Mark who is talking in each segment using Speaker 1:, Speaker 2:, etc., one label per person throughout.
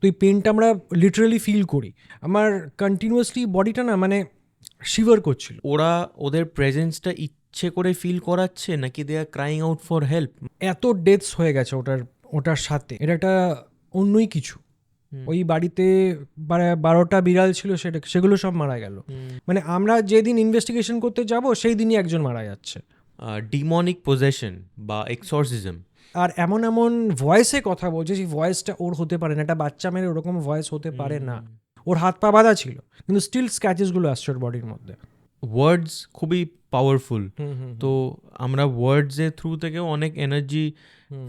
Speaker 1: তো এই পেনটা আমরা লিটারালি ফিল করি। আমার কন্টিনিউয়াসলি বডিটা না মানে শিভার করছিল।
Speaker 2: ওরা ওদের প্রেজেন্সটা ইচ্ছে করে ফিল করাচ্ছে নাকি they are crying out for help?
Speaker 1: এত ডেথস হয়ে গেছে ওটার সাথে, এটা একটা অন্যই কিছু। ওই বাড়িতে 12টা বিড়াল ছিল, সেগুলো সব মারা গেল। মানে আমরা যেদিন ইনভেস্টিগেশন করতে যাব সেই দিনই একজন মারা যাচ্ছে।
Speaker 2: ডিমনিক পজেশন বা এক্সরসিজম।
Speaker 1: আর এমন এমন ভয়েসে কথা বলছে, সেই ভয়েসটা ওর হতে পারে না, একটা বাচ্চা মেয়ের ওরকম ভয়েস হতে পারে না। ওর হাত পা বাঁধা ছিল কিন্তু স্টিল স্ক্র্যাচেসগুলো আসছে ওর বডির মধ্যে।
Speaker 2: ওয়ার্ডস খুবই পাওয়ারফুল। তো আমরা ওয়ার্ডসের থ্রু থেকেও অনেক এনার্জি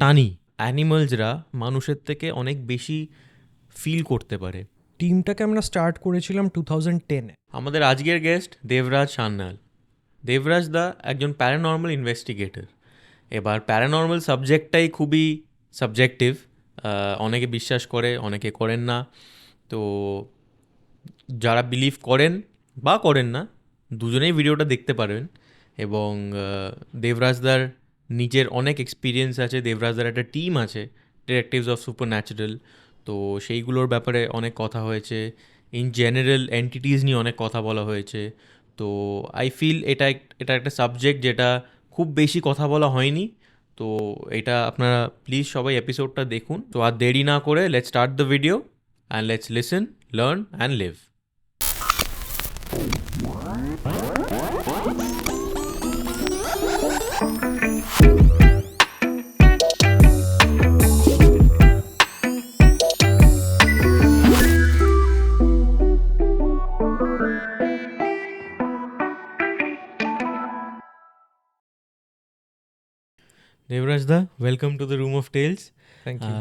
Speaker 2: টানি। অ্যানিমালসরা মানুষের থেকে অনেক বেশি ফিল করতে পারে।
Speaker 1: টিমটাকে আমরা স্টার্ট করেছিলাম 2010-এ।
Speaker 2: আমাদের আজকের গেস্ট দেবরাজ সান্যাল। দেবরাজ দা একজন প্যারানর্মাল ইনভেস্টিগেটর। এবার প্যারানর্মাল সাবজেক্টটাই খুবই সাবজেক্টিভ। অনেকে বিশ্বাস করে, অনেকে করেন না। তো যারা বিলিভ করেন বা করেন না, দুজনেই ভিডিওটা দেখতে পারবেন। এবং দেবরাজদার নিজের অনেক এক্সপিরিয়েন্স আছে, দেবরাজদার একটা টিম আছে, ডিটেকটিভস অফ সুপার ন্যাচারাল। তো সেইগুলোর ব্যাপারে অনেক কথা হয়েছে। ইন জেনারেল এন্টিটিস নিয়ে অনেক কথা বলা হয়েছে। তো আই ফিল এটা একটা সাবজেক্ট যেটা খুব বেশি কথা বলা হয়নি। তো এটা আপনারা প্লিজ সবাই এপিসোডটা দেখুন। তো আর দেরি না করে let's start the video and let's listen, learn and live. Debraj দা, welcome to the room of tales.
Speaker 1: Thank you.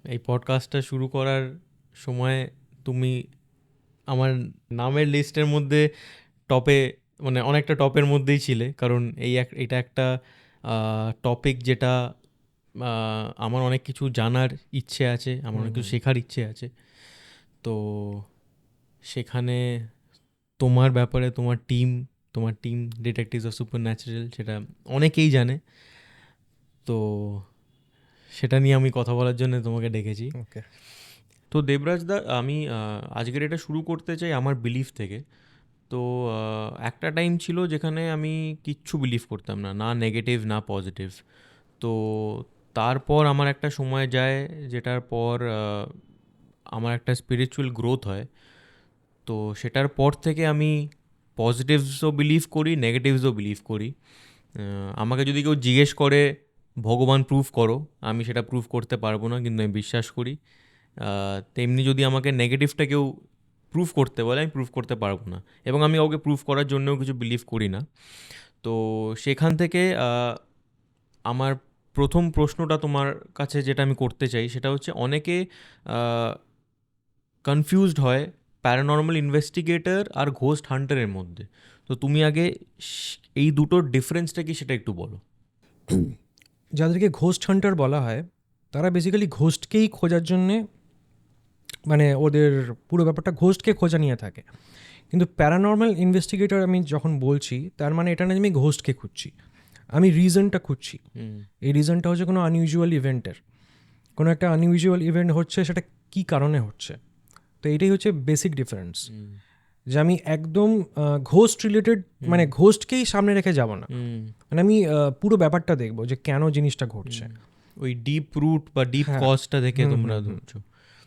Speaker 2: এই পডকাস্টটা শুরু করার সময় তুমি আমার নামের লিস্টের মধ্যে টপে, মানে অনেকটা টপের মধ্যেই ছিলে, কারণ এটা একটা টপিক যেটা আমার অনেক কিছু জানার ইচ্ছে আছে, আমার অনেক কিছু শেখার ইচ্ছে আছে। তো সেখানে তোমার ব্যাপারে, তোমার team detectives of super natural, সেটা অনেকেই জানে। তো সেটা নিয়ে আমি কথা বলার জন্য তোমাকে ডেকেছি।
Speaker 1: ওকে।
Speaker 2: তো দেবরাজ দা, আমি আজকের এটা শুরু করতে চাই আমার বিলিফ থেকে। তো একটা টাইম ছিল যেখানে আমি কিচ্ছু বিলিভ করতাম না, না নেগেটিভ না পজিটিভ। তো তারপর আমার একটা সময় যায় যেটার পর আমার একটা স্পিরিচুয়াল গ্রোথ হয়। তো সেটার পর থেকে আমি পজিটিভসও বিলিভ করি, নেগেটিভসও বিলিভ করি। আমাকে যদি কেউ জিজ্ঞেস করে ভগবান প্রুফ করো, আমি সেটা প্রুফ করতে পারবো না, কিন্তু আমি বিশ্বাস করি। তেমনি যদি আমাকে নেগেটিভটা কেউ প্রুফ করতে বলে, আমি প্রুফ করতে পারবো না, এবং আমি ওকে প্রুফ করার জন্যও কিছু বিলিভ করি না। তো সেখান থেকে আমার প্রথম প্রশ্নটা তোমার কাছে যেটা আমি করতে চাই সেটা হচ্ছে, অনেকে কনফিউজড হয় প্যারানর্মাল ইনভেস্টিগেটর আর ঘোস্ট হান্টারের মধ্যে। তো তুমি আগে এই দুটোর ডিফারেন্সটা কি সেটা একটু বলো।
Speaker 1: যাদেরকে ঘোস্ট হান্টার বলা হয় তারা বেসিক্যালি ঘোস্টকেই খোঁজার জন্যে, মানে ওদের পুরো ব্যাপারটা ঘোস্টকে খোঁজা নিয়ে থাকে। কিন্তু প্যারানর্মাল ইনভেস্টিগেটর আমি যখন বলছি, তার মানে এটা না যে আমি ঘোস্টকে খুঁজছি, আমি রিজনটা খুঁজছি। এই রিজনটা হচ্ছে কোনো আনইউজুয়াল ইভেন্টের, কোনো একটা আনইউজুয়াল ইভেন্ট হচ্ছে, সেটা কী কারণে হচ্ছে। তো এটাই হচ্ছে বেসিক ডিফারেন্স, যে আমি একদম ঘোস্ট রিলেটেড, মানে ঘোস্টকেই সামনে রেখে যাব না, মানে আমি পুরো ব্যাপারটা দেখবো যে কেন জিনিসটা ঘটছে।
Speaker 2: ওই ডিপ রুট বা ডিপ কজটা দেখে তোমরা ধরছো।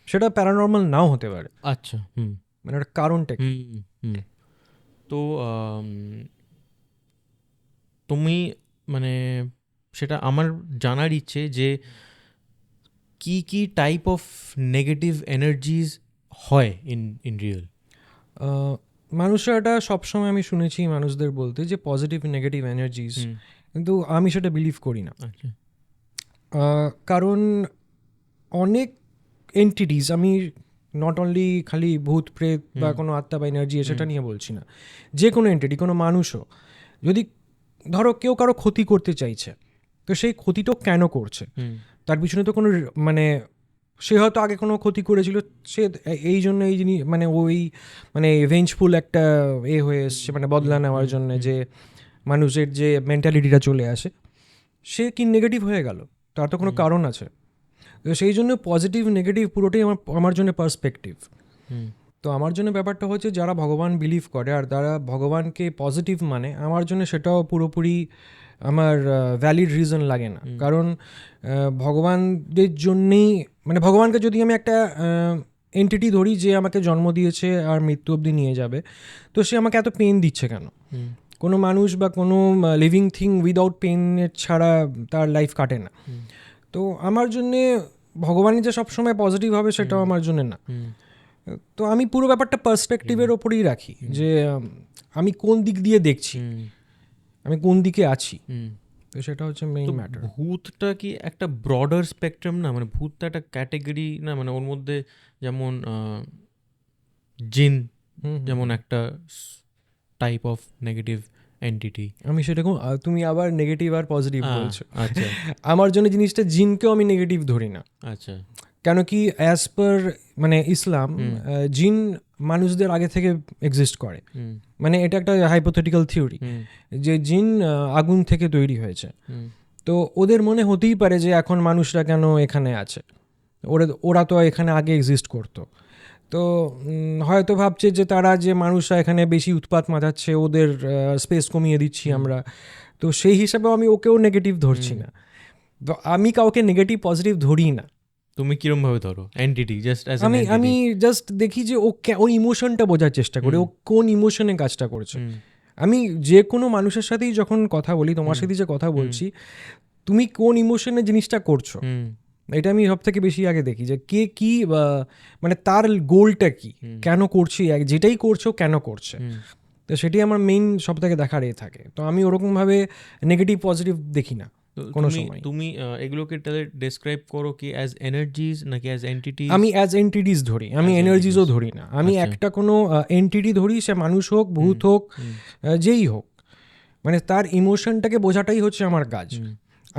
Speaker 1: সেটা প্যারানর্মাল নাও হতে পারে।
Speaker 2: আচ্ছা।
Speaker 1: মানে ওটা কারণটা কি।
Speaker 2: তো তুমি, মানে সেটা আমার জানার ইচ্ছে যে কি কি টাইপ অফ নেগেটিভ এনার্জিজ হয় ইন রিয়েল।
Speaker 1: মানুষরা এটা সবসময় আমি শুনেছি মানুষদের বলতে যে পজিটিভ নেগেটিভ এনার্জিস, কিন্তু আমি সেটা বিলিভ করি না।
Speaker 2: আচ্ছা।
Speaker 1: কারণ অনেক এন্টিটিস, আমি নট অনলি খালি ভূত প্রেত বা কোনো আত্মা বা এনার্জি সেটা নিয়ে বলছি না, যে কোনো এন্টিটি, কোনো মানুষও যদি ধরো কেউ কারো ক্ষতি করতে চাইছে, তো সেই ক্ষতিটাও কেন করছে, তার পিছনে তো কোনো মানে সে হয়তো আগে কোনো ক্ষতি করেছিল, সে এই জন্য এই জিনিস মানে ওই মানে ভেঞ্জফুল একটা হয়ে এসছে, মানে বদলা নেওয়ার জন্য যে মানুষের যে মেন্টালিটিটা চলে আসে, সে কি নেগেটিভ হয়ে গেল, তার তো কোনো কারণ আছে। তো সেই জন্য পজিটিভ নেগেটিভ পুরোটাই আমার জন্য পার্সপেক্টিভ।
Speaker 2: হুম
Speaker 1: তো আমার জন্য ব্যাপারটা হচ্ছে যারা ভগবান বিলিভ করে আর তারা ভগবানকে পজিটিভ মানে, আমার জন্য সেটাও পুরোপুরি আমার ভ্যালিড রিজন লাগে না। কারণ ভগবানদের জন্যেই, মানে ভগবানকে যদি আমি একটা এন্টিটি ধরি যে আমাকে জন্ম দিয়েছে আর মৃত্যু অবধি নিয়ে যাবে, তো সে আমাকে এত পেন দিচ্ছে কেন?
Speaker 2: হুম
Speaker 1: কোনো মানুষ বা কোনো লিভিং থিং উইদাউট পেনের ছাড়া তার লাইফ কাটে না।
Speaker 2: হুম
Speaker 1: তো আমার জন্যে ভগবানই যে সবসময় পজিটিভ হবে সেটাও আমার জন্য না।
Speaker 2: হুম
Speaker 1: তো আমি পুরো ব্যাপারটা পার্সপেক্টিভের ওপরেই রাখি যে আমি কোন দিক দিয়ে দেখছি,
Speaker 2: হুম
Speaker 1: আমি কোন দিকে আছি।
Speaker 2: হুম।
Speaker 1: তো সেটা হচ্ছে মেইন
Speaker 2: তো
Speaker 1: ম্যাটার।
Speaker 2: ভূতটা কি একটা ব্রডার স্পেকট্রাম না? মানে ভূতটা একটা ক্যাটেগরি না? মানে ওর মধ্যে যেমন জিন যেমন একটা টাইপ অফ নেগেটিভ এন্টিটি।
Speaker 1: আমি সেরকম তুমি আবার নেগেটিভ আর পজিটিভ বলছো।
Speaker 2: আচ্ছা
Speaker 1: আমার জন্য জিনিসটা জিনকেও আমি নেগেটিভ ধরি না।
Speaker 2: আচ্ছা
Speaker 1: কেন কি অ্যাজ পার মানে ইসলাম, জিন মানুষদের আগে থেকে এক্সিস্ট করে।
Speaker 2: হুম
Speaker 1: মানে এটা একটা হাইপোথেটিক্যাল থিওরি
Speaker 2: হুম
Speaker 1: যে জিন আগুন থেকে তৈরি হয়েছে।
Speaker 2: হুম
Speaker 1: তো ওদের মনে হতেই পারে যে এখন মানুষরা কেন এখানে আছে, ওরা তো এখানে আগে এক্সিস্ট করতো। তো হয়তো ভাবছে যে তারা যে মানুষরা এখানে বেশি উৎপাত মাথাচ্ছে, ওদের স্পেস কমিয়ে দিচ্ছি আমরা। তো সেই হিসাবেও আমি ওকেও নেগেটিভ ধরছি না। তো আমি কাউকে নেগেটিভ পজিটিভ ধরি না।
Speaker 2: তুমি কিরম ভাবে ধরো এন্টিটি? জাস্ট অ্যাজ অ্যান
Speaker 1: আমি
Speaker 2: এন্টিটি?
Speaker 1: জাস্ট দেখি যে ওই ইমোশনটা বোঝার চেষ্টা করি, ও কোন ইমোশনে কাজটা করছে। আমি যে কোনো মানুষের সাথেই যখন কথা বলি, তোমার সাথে যে কথা বলছি, তুমি কোন ইমোশনে জিনিসটা করছো, এটা আমি সব থেকে বেশি আগে দেখি যে কে কি মানে তার গোলটা কি, কেন করছি, যেটাই করছো কেন করছে। তো সেটি আমার মেইন সব থেকে দেখার থাকে। তো আমি ওরকমভাবে নেগেটিভ পজিটিভ দেখি না কোনো সময়।
Speaker 2: তুমি এগুলোকে তাহলে ডেসক্রাইব করো কি অ্যাজ এনার্জিজ নাকি অ্যাজ এন্টিটিজ?
Speaker 1: আমি অ্যাজ এন্টিটিস ধরি, আমি এনার্জিসও ধরি না। আমি
Speaker 2: আচ্ছা।
Speaker 1: একটা কোনো এন্টিটি ধরি, সে মানুষ হোক, ভূত হোক, যেই হোক, মানে তার ইমোশনটাকে বোঝাটাই হচ্ছে আমার কাজ।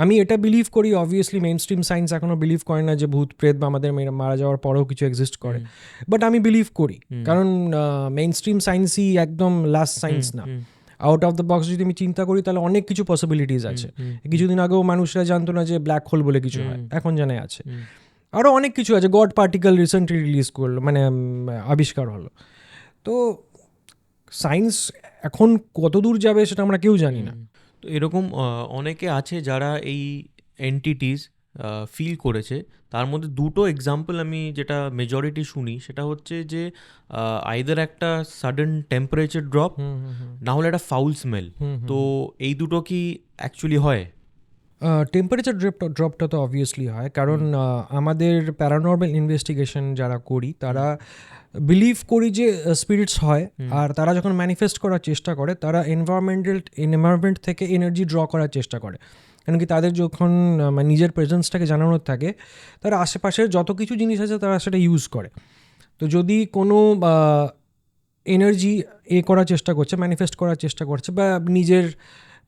Speaker 1: আমি এটা বিলিভ করি, অবভিয়াসলি মেইন স্ট্রিম সায়েন্স এখনও বিলিভ করে না যে ভূত প্রেত বা আমাদের মারা যাওয়ার পরেও কিছু এক্সিস্ট করে, বাট আমি বিলিভ করি। কারণ মেইন স্ট্রিম সায়েন্সই একদম লাস্ট সায়েন্স না। আউট অফ দ্য বক্স যদি আমি চিন্তা করি তাহলে অনেক কিছু পসিবিলিটিস আছে। কিছুদিন আগেও মানুষরা জানতো না যে ব্ল্যাক হোল বলে কিছু হয়, এখন জানে আছে। আরও অনেক কিছু আছে, গড পার্টিকেল রিসেন্টলি রিলিজ করলো, মানে আবিষ্কার হলো। তো সায়েন্স এখন কত দূর যাবে সেটা আমরা কেউ জানি না।
Speaker 2: তো এরকম অনেকে আছে যারা এই এন্টিটিস ফিল করেছে। তার মধ্যে দুটো এক্সাম্পল আমি যেটা মেজরিটি শুনি সেটা হচ্ছে যে আইদার একটা সাডেন টেম্পারেচার ড্রপ, না হলে একটা ফাউল স্মেল। তো এই দুটো কি অ্যাকচুয়ালি হয়?
Speaker 1: টেম্পারেচার ড্রপটা তো অবভিয়াসলি হয়, কারণ আমাদের প্যারানর্মাল ইনভেস্টিগেশন যারা করি তারা বিলিভ করি যে স্পিরিটস হয়, আর তারা যখন ম্যানিফেস্ট করার চেষ্টা করে তারা এনভায়রনমেন্ট থেকে এনার্জি ড্র করার চেষ্টা করে। কেন কি তাদের যখন মানে নিজের প্রেজেন্সটাকে জানানোর থাকে, তারা আশেপাশের যত কিছু জিনিস আছে তারা সেটা ইউজ করে। তো যদি কোনো এনার্জি করার চেষ্টা করছে, ম্যানিফেস্ট করার চেষ্টা করছে, বা নিজের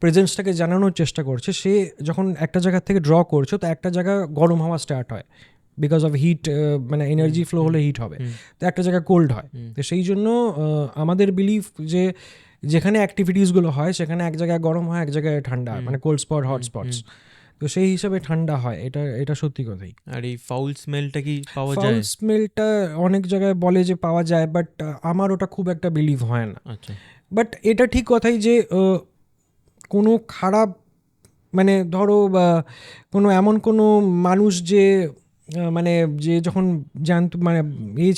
Speaker 1: প্রেজেন্সটাকে জানানোর চেষ্টা করছে, সে যখন একটা জায়গা থেকে ড্র করছে তো একটা জায়গা গরম হওয়া স্টার্ট হয়, বিকজ অফ হিট, মানে এনার্জি ফ্লো হলে হিট হবে, তো একটা জায়গা কোল্ড হয়। তো সেই জন্য আমাদের বিলিফ যে যেখানে অ্যাক্টিভিটিসগুলো হয় সেখানে এক জায়গায় গরম হয়, এক জায়গায় ঠান্ডা হয়, মানে কোল্ড স্পট হট স্পটস। তো সেই হিসাবে ঠান্ডা হয়, এটা সত্যি কথাই।
Speaker 2: আর এই ফাউল স্মেলটা কি পাওয়া যায়?
Speaker 1: ফাউল স্মেলটা অনেক জায়গায় বলে যে পাওয়া যায়, বাট আমার ওটা খুব একটা বিলিভ হয় না।
Speaker 2: আচ্ছা।
Speaker 1: বাট এটা ঠিক কথাই যে কোনো খারাপ, মানে ধরো বা কোনো এমন কোনো মানুষ যে মানে যে যখন জানত, মানে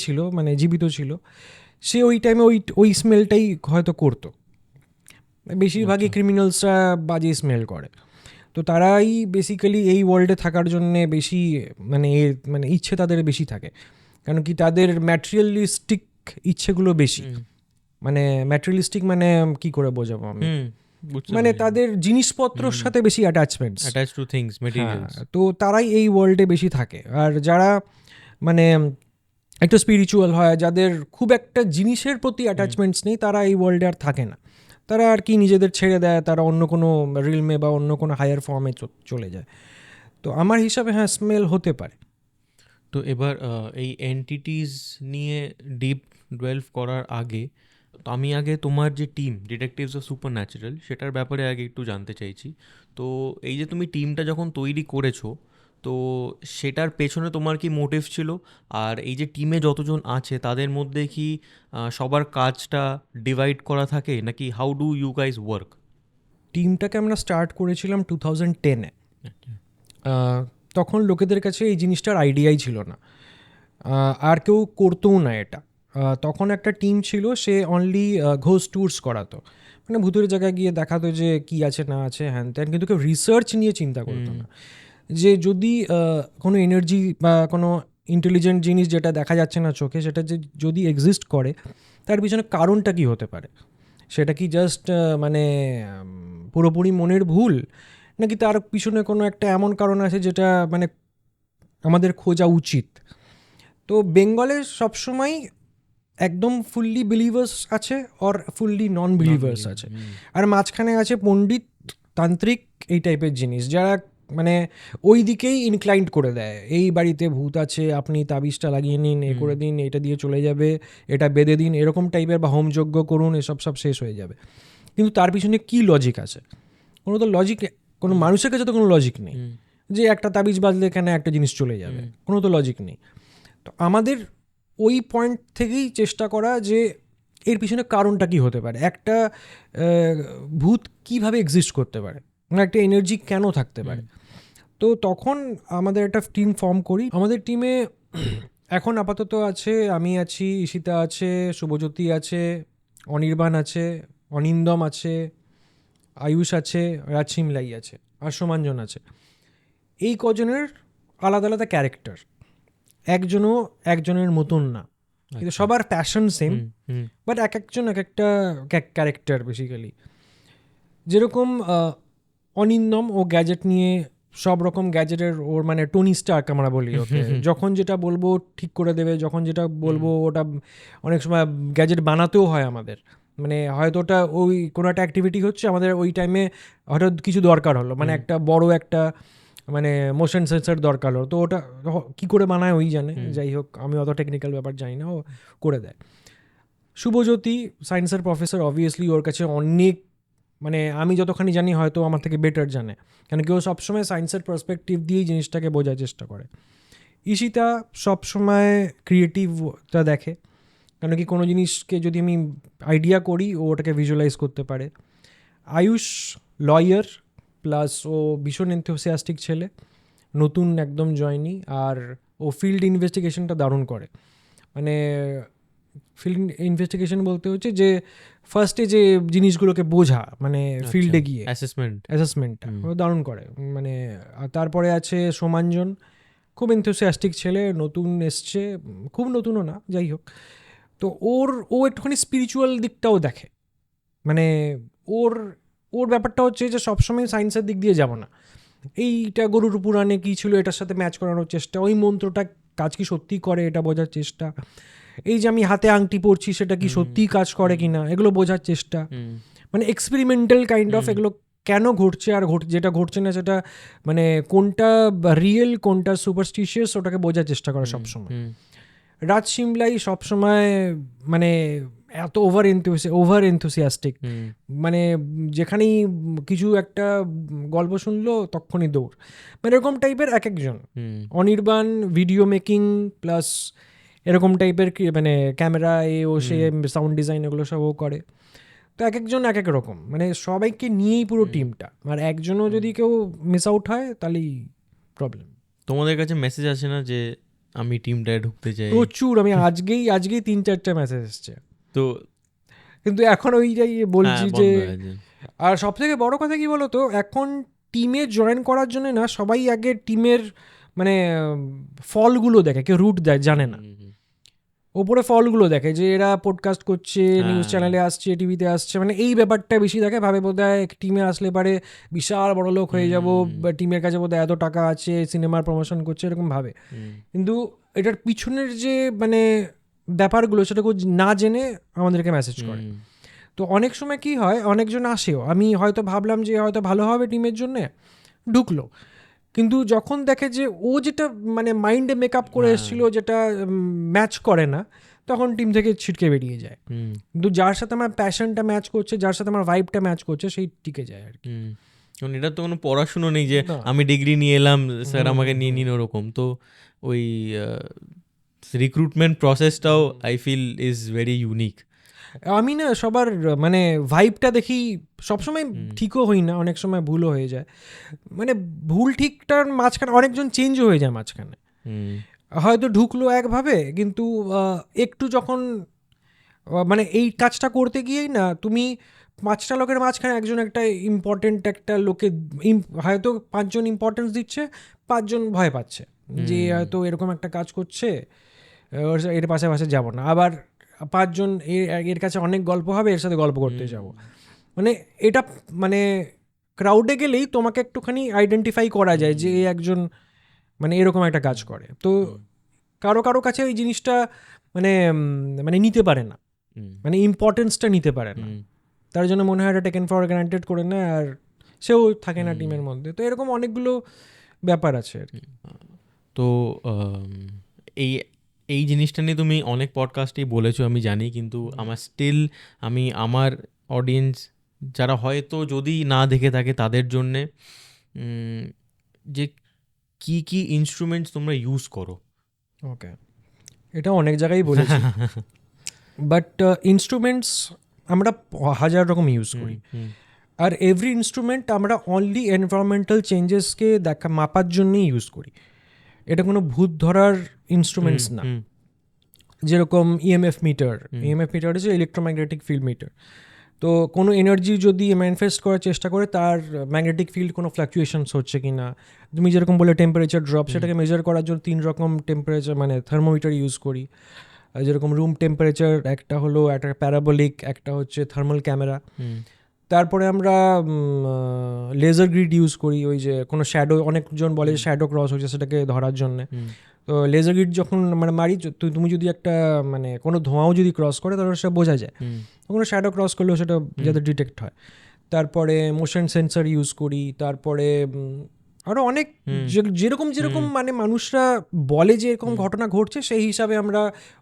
Speaker 1: ছিল, মানে জীবিত ছিল, সে ওই টাইমে ওই স্মেলটাই হয়তো করতো। বেশিরভাগই ক্রিমিনালসরা বাজে স্মেল করে, তো তারাই বেসিক্যালি এই ওয়ার্ল্ডে থাকার জন্যে বেশি মানে ইচ্ছে তাদের বেশি থাকে। কারণ কি তাদের ম্যাটেরিয়ালিস্টিক ইচ্ছেগুলো বেশি। মানে ম্যাটেরিয়ালিস্টিক মানে কি করে বোঝাবো আমি, মানে তাদের জিনিসপত্রর সাথে বেশি অ্যাটাচমেন্টস,
Speaker 2: অ্যাটাচ টু থিংস, ম্যাটেরিয়ালস।
Speaker 1: তো তারাই এই ওয়ার্ল্ডে বেশি থাকে। আর যারা মানে একটু স্পিরিচুয়াল হয়, যাদের খুব একটা জিনিসের প্রতি অ্যাটাচমেন্টস নেই, তারা এই ওয়ার্ল্ডে আর থাকে না। তারা আর কি নিজেদের ছেড়ে দেয়, তারা অন্য কোনো রিলমে বা অন্য কোনো হায়ার ফর্মে চলে যায়। তো আমার হিসাবে হ্যাঁ, স্মেল হতে পারে।
Speaker 2: তো এবার এই এন্টিটিস নিয়ে ডিপ ডুয়েলভ করার আগে তো আমি আগে তোমার যে team detectives of super natural সেটার ব্যাপারে আগে একটু জানতে চাইছি। তো এই যে তুমি টিমটা যখন তৈরি করেছো, তো সেটার পেছনে তোমার কি মোটিভ ছিল? আর এই যে টিমে যতজন আছে তাদের মধ্যে কি সবার কাজটা ডিভাইড করা থাকে, নাকি how do you guys work?
Speaker 1: টিমটাকে আমরা স্টার্ট করেছিলাম 2010-এ। তখন লোকেদের কাছে এই জিনিসটার আইডিয়াই ছিল না, আর কেউ করতেও না এটা। তখন একটা টিম ছিল, সে অনলি ঘোস্ট ট্যুরস করাতো, মানে ভূতের জায়গায় গিয়ে দেখাতো যে কি আছে না আছে হ্যান ত্যান, কিন্তু কেউ রিসার্চ নিয়ে চিন্তা করতো না যে যদি কোনো এনার্জি বা কোনো ইন্টেলিজেন্ট জিনিস যেটা দেখা যাচ্ছে না চোখে, সেটা যে যদি এক্সিস্ট করে তার পিছনে কারণটা কি হতে পারে। সেটা কি জাস্ট মানে পুরোপুরি মনের ভুল, নাকি তার পিছনে কোনো একটা এমন কারণ আছে যেটা মানে আমাদের খোঁজা উচিত। তো বেঙ্গলে সবসময় একদম ফুললি বিলিভার্স আছে আর ফুললি নন বিলিভার্স আছে, আর মাঝখানে আছে পণ্ডিত, তান্ত্রিক, এই টাইপের জিনিস, যারা মানে ওই দিকেই ইনক্লাইন্ড করে দেয়। এই বাড়িতে ভূত আছে, আপনি তাবিজটা লাগিয়ে নিন, এ করে দিন, এটা দিয়ে চলে যাবে, এটা বেঁধে দিন, এরকম টাইপের, বা হোমযজ্ঞ করুন, এসব সব শেষ হয়ে যাবে। কিন্তু তার পিছনে কি লজিক আছে? কোনো তো লজিক, কোনো মানুষের কাছে তো কোনো লজিক নেই যে একটা তাবিজ বাজলে এখানে একটা জিনিস চলে যাবে, কোনো তো লজিক নেই। তো আমাদের ওই পয়েন্ট থেকেই চেষ্টা করা যে এর পিছনে কারণটা কি হতে পারে, একটা ভূত কিভাবে এক্সিস্ট করতে পারে, মানে একটা এনার্জি কেন থাকতে পারে। তো তখন আমাদের একটা টিম ফর্ম করি। আমাদের টিমে এখন আপাতত আছে, আমি আছি, ঈশিতা আছে, শুভজ্যোতি আছে, অনির্বাণ আছে, অনিন্দম আছে, আয়ুষ আছে, রাজসিমলাই আছে, আর সোমাঞ্জন আছে। এই কজনের আলাদা আলাদা ক্যারেক্টার, একজনও একজনের মতন না, কিন্তু সবার প্যাশন সেম, বাট এক একজন এক একটা ক্যারেক্টার বেসিক্যালি। যেরকম অনিন্দম, ও গ্যাজেট নিয়ে সব রকম গ্যাজেটের, ওর মানে টনি স্টার্ক আমরা বলি ওকে, যখন যেটা বলবো ঠিক করে দেবে, যখন যেটা বলবো ওটা। অনেক সময় গ্যাজেট বানাতেও হয় আমাদের, মানে হয়তো ওটা ওই কোনো একটা অ্যাক্টিভিটি হচ্ছে আমাদের ওই টাইমে, হয়তো কিছু দরকার হলো, মানে একটা বড় একটা মানে মোশন সেন্সর দরকার হলো, তো ওটা কী করে বানায় ওই জানে। যাই হোক, আমি অত টেকনিক্যাল ব্যাপার জানি না, ও করে দেয়। শুভজ্যোতি সায়েন্সের প্রফেসর, অবভিয়াসলি ওর কাছে অনেক, মানে আমি যতখানি জানি হয়তো আমার থেকে বেটার জানে, কেন কি ও সবসময় সায়েন্সের পার্সপেক্টিভ দিয়েই জিনিসটাকে বোঝার চেষ্টা করে। ঈশিতা সবসময় ক্রিয়েটিভটা দেখে, কেন কি কোনো জিনিসকে যদি আমি আইডিয়া করি, ও ওটাকে ভিজুয়ালাইজ করতে পারে। আয়ুষ লয়ার, প্লাস ও ভীষণ এনথুসিয়াস্টিক ছেলে, নতুন একদম জয়নি, আর ও ফিল্ড ইনভেস্টিগেশনটা দারুণ করে। মানে ফিল্ড ইনভেস্টিগেশন বলতে হচ্ছে যে ফার্স্টে যে জিনিসগুলোকে বোঝা, মানে ফিল্ডে গিয়ে অ্যাসেসমেন্টটা ও দারুণ করে। মানে তারপরে আছে সোমাঞ্জন, খুব এনথুসিয়াস্টিক ছেলে, নতুন এসছে, খুব নতুনও না, যাই হোক। তো ও একটুখানি স্পিরিচুয়াল দিকটাও দেখে, মানে ওর ওর ব্যাপারটা হচ্ছে যে সবসময় সায়েন্সের দিক দিয়ে যাব না, এইটা গরুর পুরাণে কী ছিল এটার সাথে ম্যাচ করানোর চেষ্টা, ওই মন্ত্রটা কাজ কি সত্যি করে এটা বোঝার চেষ্টা, এই যে আমি হাতে আংটি পরছি সেটা কি সত্যিই কাজ করে কি না এগুলো বোঝার চেষ্টা, মানে এক্সপেরিমেন্টাল কাইন্ড অফ, এগুলো কেন ঘটছে আর যেটা ঘটছে না সেটা মানে কোনটা রিয়েল কোনটা সুপারস্টিশিয়াস, ওটাকে বোঝার চেষ্টা করা সবসময়। রাজ সিমলাই সবসময় মানে এত ওভার এনথুসিয়াস্টিক, মানে যেখানেই কিছু একটা গল্প শুনলো তখনই দৌড়, মানে এরকম টাইপের এক একজন। অনির্বাণ ভিডিও মেকিং প্লাস এরকম টাইপের মানে ক্যামেরা ও সে সাউন্ড ডিজাইন এগুলো সব ও করে। তো এক একজন এক এক রকম, মানে সবাইকে নিয়েই পুরো টিমটা, আর একজনও যদি কেউ মিস আউট হয় তাহলেই প্রবলেম।
Speaker 2: তোমাদের কাছে মেসেজ আসে না যে আমি টিমটায় ঢুকতে চাই?
Speaker 1: প্রচুর, আমি আজকেই 3-4টা মেসেজ এসছে,
Speaker 2: তো
Speaker 1: কিন্তু এখন ওইটাই বলছি যে, আর সব থেকে বড় কথা কি বলতো, এখন টিমে জয়েন করার জন্য না সবাই আগে টিমের মানে ফলগুলো দেখে, কেউ রুট দেয় জানে না, ওপরে ফলগুলো দেখে যে এরা পডকাস্ট করছে, নিউজ চ্যানেলে আসছে, টিভিতে আসছে, মানে এই ব্যাপারটা বেশি দেখে, ভাবে বোধহয় টিমে আসলে পারে বিশাল বড় লোক হয়ে যাব, বা টিমের কাছে বোধহয় এত টাকা আছে, সিনেমার প্রমোশন করছে, এরকম ভাবে। কিন্তু এটার পিছনের যে মানে ব্যাপারগুলো সেটা না জেনে আমাদেরকে মেসেজ করে। তো অনেক সময় কি হয়, অনেকজন আসেও, আমি হয়তো ভাবলাম যে হয়তো ভালো হবে টিমের জন্যে, ঢুকলো, কিন্তু যখন দেখে যে ও যেটা মানে মাইন্ডে মেকআপ করে এসেছিল যেটা ম্যাচ করে না, তখন টিম থেকে ছিটকে বেরিয়ে যায়। কিন্তু যার সাথে আমার প্যাশনটা ম্যাচ করছে, যার সাথে আমার ভাইবটা ম্যাচ করছে, সেই টিকে যায় আর কি।
Speaker 2: কারণ এটা তো কোনো পড়াশুনো নেই যে
Speaker 1: না।
Speaker 2: আমি ডিগ্রি নিয়ে এলাম স্যার
Speaker 1: হুম,
Speaker 2: আমাকে নিয়ে নিন ওরকম। তো ওই রিক্রুটমেন্ট প্রসেসটাও I feel is very unique.
Speaker 1: আমি না সবার মানে ভাইবটা দেখি, সবসময়
Speaker 2: হুম
Speaker 1: ঠিকও হই না, অনেক সময় ভুলও হয়ে যায়। মানে ভুল ঠিকটার মাঝখানে অনেকজন চেঞ্জও হয়ে যায় মাঝখানে।
Speaker 2: হুম
Speaker 1: হয়তো ঢুকলো একভাবে, কিন্তু একটু যখন মানে এই কাজটা করতে গিয়েই না তুমি 5টা লোকের মাঝখানে একজন একটা ইম্পর্টেন্ট একটা লোকে হয়তো 5জন ইম্পর্টেন্স দিচ্ছে, 5জন ভয় পাচ্ছে যে
Speaker 2: হুম
Speaker 1: হয়তো এরকম একটা কাজ করছে, এর পাশে পাশে যাবো না। আবার 5জন এর কাছে অনেক গল্প হবে, এর সাথে গল্প করতে যাব। মানে এটা মানে ক্রাউডে গেলেই তোমাকে একটুখানি আইডেন্টিফাই করা যায় যে এ একজন মানে এরকম একটা কাজ করে। তো কারো কারো কাছে ওই জিনিসটা মানে মানে নিতে পারে না, মানে ইম্পর্টেন্সটা নিতে পারে না, তার জন্য মনে হয় এটা টেকেন ফর গ্রান্টেড করে নেয়, আর সেও থাকে না টিমের মধ্যে। তো এরকম অনেকগুলো ব্যাপার আছে আর কি।
Speaker 2: তো এই এই জিনিসটা নিয়ে তুমি অনেক পডকাস্টেই বলেছো আমি জানি, কিন্তু আমার স্টিল আমি আমার অডিয়েন্স যারা হয়তো যদি না দেখে থাকে তাদের জন্যে যে কি কি ইনস্ট্রুমেন্টস তোমরা ইউজ করো।
Speaker 1: ওকে, এটা অনেক জায়গায় বলেছি, বাট ইনস্ট্রুমেন্টস আমরা হাজার রকম ইউজ করি। আর এভরি ইনস্ট্রুমেন্ট আমরা অনলি এনভায়রনমেন্টাল চেঞ্জেসকে মাপার জন্যই ইউজ করি। এটা কোনো ভূত ধরার ইনস্ট্রুমেন্টস না। যেরকম ইএমএফ মিটার, ইএমএফ মিটার হচ্ছে ইলেকট্রোম্যাগনেটিক ফিল্ড মিটার। তো কোনো এনার্জি যদি ম্যানিফেস্ট করার চেষ্টা করে, তার ম্যাগনেটিক ফিল্ড কোনো ফ্ল্যাকচুয়েশনস হচ্ছে কি না, তুমি যেরকম বলে টেম্পারেচার ড্রপ, সেটাকে মেজার করার জন্য 3 রকম টেম্পারেচার মানে থার্মোমিটার ইউজ করি। যেরকম রুম টেম্পারেচার একটা হলো একটা প্যারাবোলিক, একটা হচ্ছে থার্মাল ক্যামেরা। তারপরে আমরা লেজার গ্রিড ইউজ করি, ওই যে কোনো শ্যাডো, অনেকজন বলে শ্যাডো ক্রস হচ্ছে সেটাকে ধরার জন্যে। তো লেজার গ্রিড যখন মানে মারি, তুমি যদি একটা মানে কোনো ধোঁয়াও যদি ক্রস করে তাহলে সেটা বোঝা যায়, কোনো শ্যাডো ক্রস করলেও সেটা যাতে ডিটেক্ট হয়। তারপরে মোশন সেন্সর ইউজ করি। তারপরে আরও অনেক যেরকম যেরকম মানে মানুষরা বলে যে এরকম ঘটনা ঘটছে, সেই হিসাবে আমরা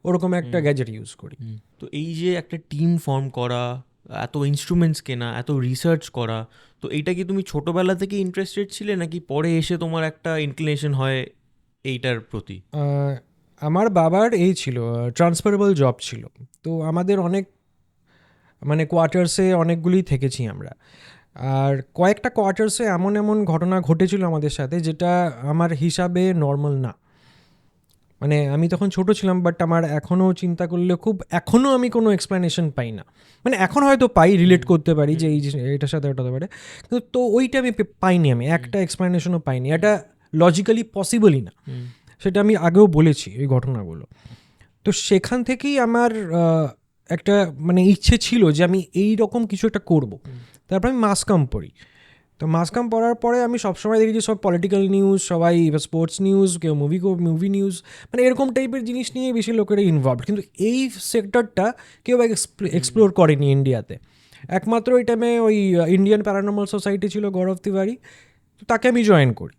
Speaker 1: ওরকম একটা গ্যাজেট ইউজ করি।
Speaker 2: তো এই যে একটা টিম ফর্ম করা, এত ইনস্ট্রুমেন্টস কেনা, এত রিসার্চ করা, তো এইটা কি তুমি ছোটোবেলা থেকে ইন্টারেস্টেড ছিলে নাকি পরে এসে তোমার একটা ইনক্লিনেশন হয় এইটার প্রতি?
Speaker 1: আমার বাবার এই ছিল, ট্রান্সফারেবল জব ছিল। তো আমাদের অনেক মানে কোয়ার্টার্সে অনেকগুলি থেকেছি আমরা। আর কয়েকটা কোয়ার্টার্সে এমন এমন ঘটনা ঘটেছিল আমাদের সাথে যেটা আমার হিসাবে নর্মাল না। মানে আমি তখন ছোট ছিলাম, বাট আমার এখনও চিন্তা করলে খুব এখনও আমি কোনো এক্সপ্লেনেশন পাই না। মানে এখন হয়তো পাই, রিলেট করতে পারি যে এই এটার সাথে ওটা হতে পারে, কিন্তু তো ওইটা আমি পাইনি, আমি একটা এক্সপ্লেনেশনও পাইনি, এটা লজিক্যালি পসিবলই না। সেটা আমি আগেও বলেছি ওই ঘটনাগুলো। তো সেখান থেকেই আমার একটা মানে ইচ্ছে ছিল যে আমি এই রকম কিছু একটা করব। তারপর আমি মাস কম পড়ি। তো মাস কম পড়ার পরে আমি সবসময় দেখি যে সব পলিটিক্যাল নিউজ, সবাই স্পোর্টস নিউজ, কেউ মুভি নিউজ, মানে এরকম টাইপের জিনিস নিয়ে বেশি লোকেরা ইনভলভ। কিন্তু এই সেক্টরটা কেউ এক্সপ্লোর করেনি ইন্ডিয়াতে। একমাত্র ওই টাইমে ওই ইন্ডিয়ান প্যারানর্মাল সোসাইটি ছিল, গৌরব তিওয়ারি, তো তাকে আমি জয়েন করি।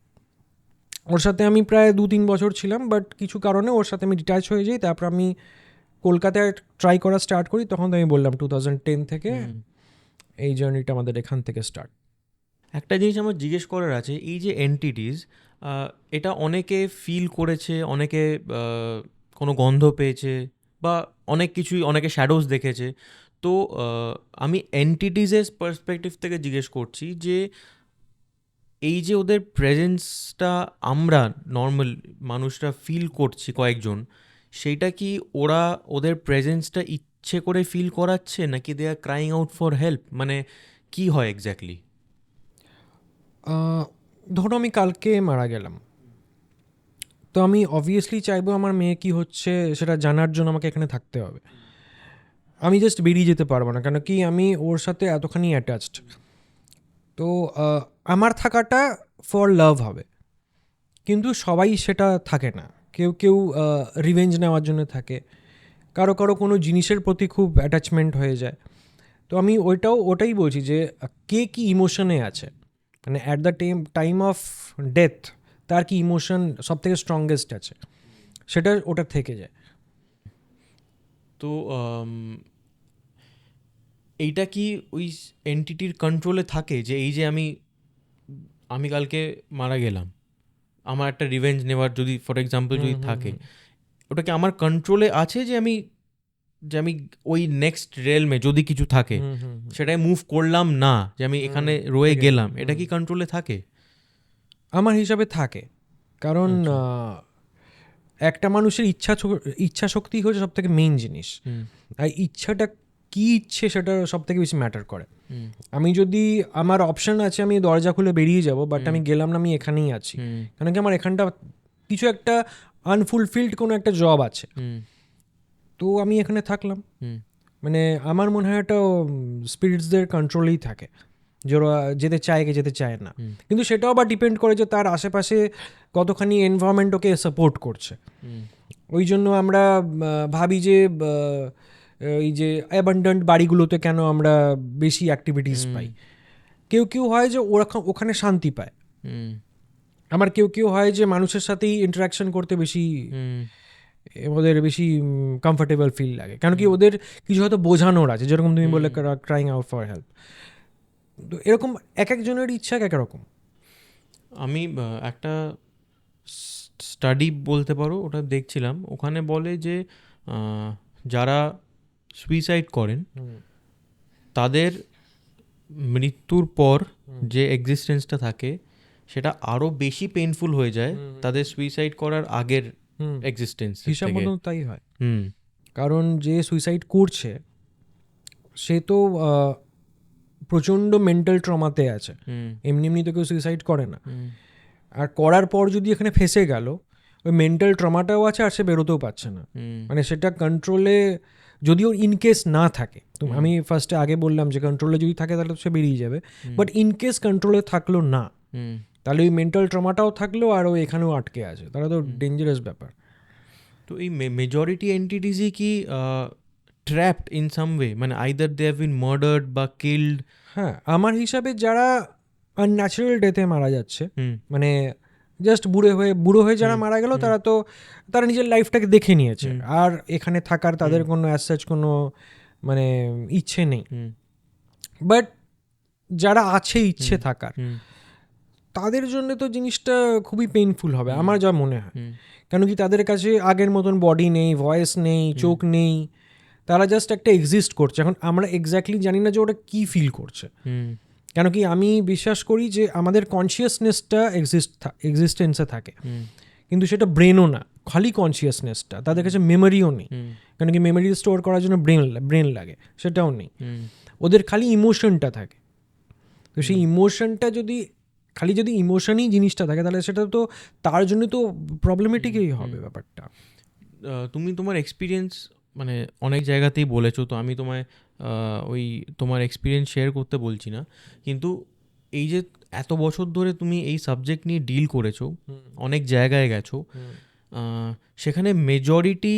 Speaker 1: ওর সাথে আমি প্রায় 2-3 বছর ছিলাম, বাট কিছু কারণে ওর সাথে আমি ডিট্যাচ হয়ে যাই। তারপর আমি কলকাতায় ট্রাই করা স্টার্ট করি। তখন তো আমি বললাম 2010 থেকে এই জার্নিটা আমাদের এখান থেকে স্টার্ট।
Speaker 2: একটা জিনিস আমার জিজ্ঞেস করার আছে, এই যে এন্টিটিস, এটা অনেকে ফিল করেছে, অনেকে কোনো গন্ধ পেয়েছে, বা অনেক কিছুই, অনেকে শ্যাডোজ দেখেছে। তো আমি এন্টিটিসের পার্সপেক্টিভ থেকে জিজ্ঞেস করছি যে এই যে ওদের প্রেজেন্সটা আমরা নর্মাল মানুষরা ফিল করছি কয়েকজন, সেইটা কি ওরা ওদের প্রেজেন্সটা ইচ্ছে করে ফিল করাচ্ছে নাকি they are crying out for help, মানে কি হয় এক্স্যাক্টলি?
Speaker 1: ধরো আমি কালকে মারা গেলাম, তো আমি অবভিয়াসলি চাইবো আমার মেয়ে কি হচ্ছে সেটা জানার জন্য আমাকে এখানে থাকতে হবে। আমি জাস্ট বেরিয়ে যেতে পারবো না, কেন কি আমি ওর সাথে এতখানি অ্যাটাচড। তো আমার থাকাটা ফর লাভ হবে, কিন্তু সবাই সেটা থাকে না। কেউ কেউ রিভেঞ্জ নেওয়ার জন্য থাকে, কারো কারো কোনো জিনিসের প্রতি খুব অ্যাটাচমেন্ট হয়ে যায়। তো আমি ওটাই বলছি যে কে কী ইমোশনে আছে, মানে at the time of death তার কি ইমোশন সব থেকে স্ট্রংগেস্ট আছে, সেটা ওটা থেকে যায়।
Speaker 2: তো এইটা কি ওই এন্টিটির কন্ট্রোলে থাকে যে এই যে আমি আমি কালকে মারা গেলাম, আমার একটা রিভেঞ্জ নেওয়ার যদি ফর এক্সাম্পল যদি থাকে, ওটা কি আমার কন্ট্রোলে আছে যে আমি ওই নেক্সট রেলমে যদি কিছু থাকে সেটাই মুভ করলাম না, যে আমি এখানে রয়ে গেলাম, এটা কি কন্ট্রোলে থাকে?
Speaker 1: আমার হিসাবে থাকে, কারণ
Speaker 2: আচ্ছা।
Speaker 1: একটা মানুষের ইচ্ছা শক্তি হচ্ছে সব থেকে মেইন জিনিস। আর ইচ্ছাটা কি ইচ্ছে সেটা সব থেকে বেশি ম্যাটার করে। আমি যদি আমার অপশন আছে আমি দরজা খুলে বেরিয়ে যাব, বাট আমি গেলাম না, আমি এখানেই আছি, কারণ কি আমার এখানটা কিছু একটা আনফুলফিলড কোনো একটা জব আছে, তো আমি এখানে থাকলাম। মানে আমার মনে হয় এটা স্পিরিটসদের কন্ট্রোলেই থাকে, যে ওরা যেতে চায় কি যেতে চায় না। কিন্তু সেটাও আবার ডিপেন্ড করে যে তার আশেপাশে কতখানি এনভায়রনমেন্ট ওকে সাপোর্ট করছে। ওই জন্য আমরা ভাবি যে এই যে অ্যাবান্ডেন্ট বাড়িগুলোতে কেন আমরা বেশি অ্যাক্টিভিটিস পাই। কেউ কেউ হয় যে ওখানে শান্তি পায়, আমার কেউ কেউ হয় যে মানুষের সাথেই ইন্টারাকশন করতে বেশি ওদের বেশি কমফোর্টেবল ফিল লাগে, কেন কি ওদের কিছু হয়তো বোঝানোর আছে, যেরকম তুমি বললে ক্রাইং আউট ফর হেল্প। তো এরকম এক একজনের ইচ্ছা এক রকম।
Speaker 2: আমি একটা স্টাডি বলতে পারো, ওটা দেখছিলাম, ওখানে বলে যে যারা সুইসাইড করেন তাদের মৃত্যুর পর যে এক্সিস্টেন্সটা থাকে সেটা আরও বেশি পেইনফুল হয়ে যায় তাদের সুইসাইড করার আগের এক্সিস্টেন্স
Speaker 1: হিসাব
Speaker 2: থেকে।
Speaker 1: মতন তাই হয়, কারণ যে সুইসাইড করছে সে তো প্রচণ্ড মেন্টাল ট্রমাতে আছে, এমনি এমনি তো কেউ সুইসাইড করে না। আর করার পর যদি এখানে ফেসে গেল, ওই মেন্টাল ট্রমাটাও আছে আর সে বেরোতেও পারছে না, মানে সেটা কন্ট্রোলে যদিও ইনকেস না থাকে, তো আমি ফার্স্টে আগে বললাম যে কন্ট্রোলে যদি থাকে তাহলে সে বেরিয়ে যাবে, বাট ইনকেস কন্ট্রোলে থাকলো না তাহলে ওই মেন্টাল ট্রমাটাও থাকলো আর ও এখানেও আটকে আছে, তাহলে তো ডেঞ্জারাস ব্যাপার।
Speaker 2: তো এই মেজরিটি এন্টিটিসই কি ট্র্যাপড ইন সাম ওয়ে, মানে either they have been murdered বা কিল্ড?
Speaker 1: হ্যাঁ, আমার হিসাবে যারা আনন্যাচারাল ডেথে মারা যাচ্ছে, মানে জাস্ট বুড়ো হয়ে যারা মারা গেল, তারা নিজের লাইফটাকে দেখে নিয়েছে, আর এখানে থাকার তাদের কোনো অ্যাজ সাচ কোনো মানে ইচ্ছে নেই। বাট যারা আছে ইচ্ছে থাকার, তাদের জন্য তো জিনিসটা খুবই পেইনফুল হবে আমার যা মনে হয়, কেন কি তাদের কাছে আগের মতন বডি নেই, ভয়েস নেই, চোখ নেই, তারা জাস্ট একটা এক্সিস্ট করছে। এখন আমরা এক্স্যাক্টলি জানি না যে ওটা কী ফিল করছে, কেন কি আমি বিশ্বাস করি যে আমাদের কনসিয়াসনেসটা এক্সিস্টেন্সে থাকে, কিন্তু সেটা ব্রেনও না, খালি কনসিয়াসনেসটা, তাদের কাছে মেমোরিও নেই, কেন কি মেমোরি স্টোর করার জন্য ব্রেন লাগে, সেটাও নেই, ওদের খালি ইমোশনটা থাকে। তো সেই ইমোশনটা যদি ইমোশনই জিনিসটা থাকে, তাহলে সেটা তো তার জন্য তো প্রবলেমেটিকই হবে ব্যাপারটা।
Speaker 2: তুমি তোমার এক্সপিরিয়েন্স মানে অনেক জায়গাতেই বলেছো, তো আমি তোমায় ওই তোমার এক্সপিরিয়েন্স শেয়ার করতে বলছি না, কিন্তু এই যে এত বছর ধরে তুমি এই সাবজেক্ট নিয়ে ডিল করেছো, অনেক জায়গায় গেছো, সেখানে মেজরিটি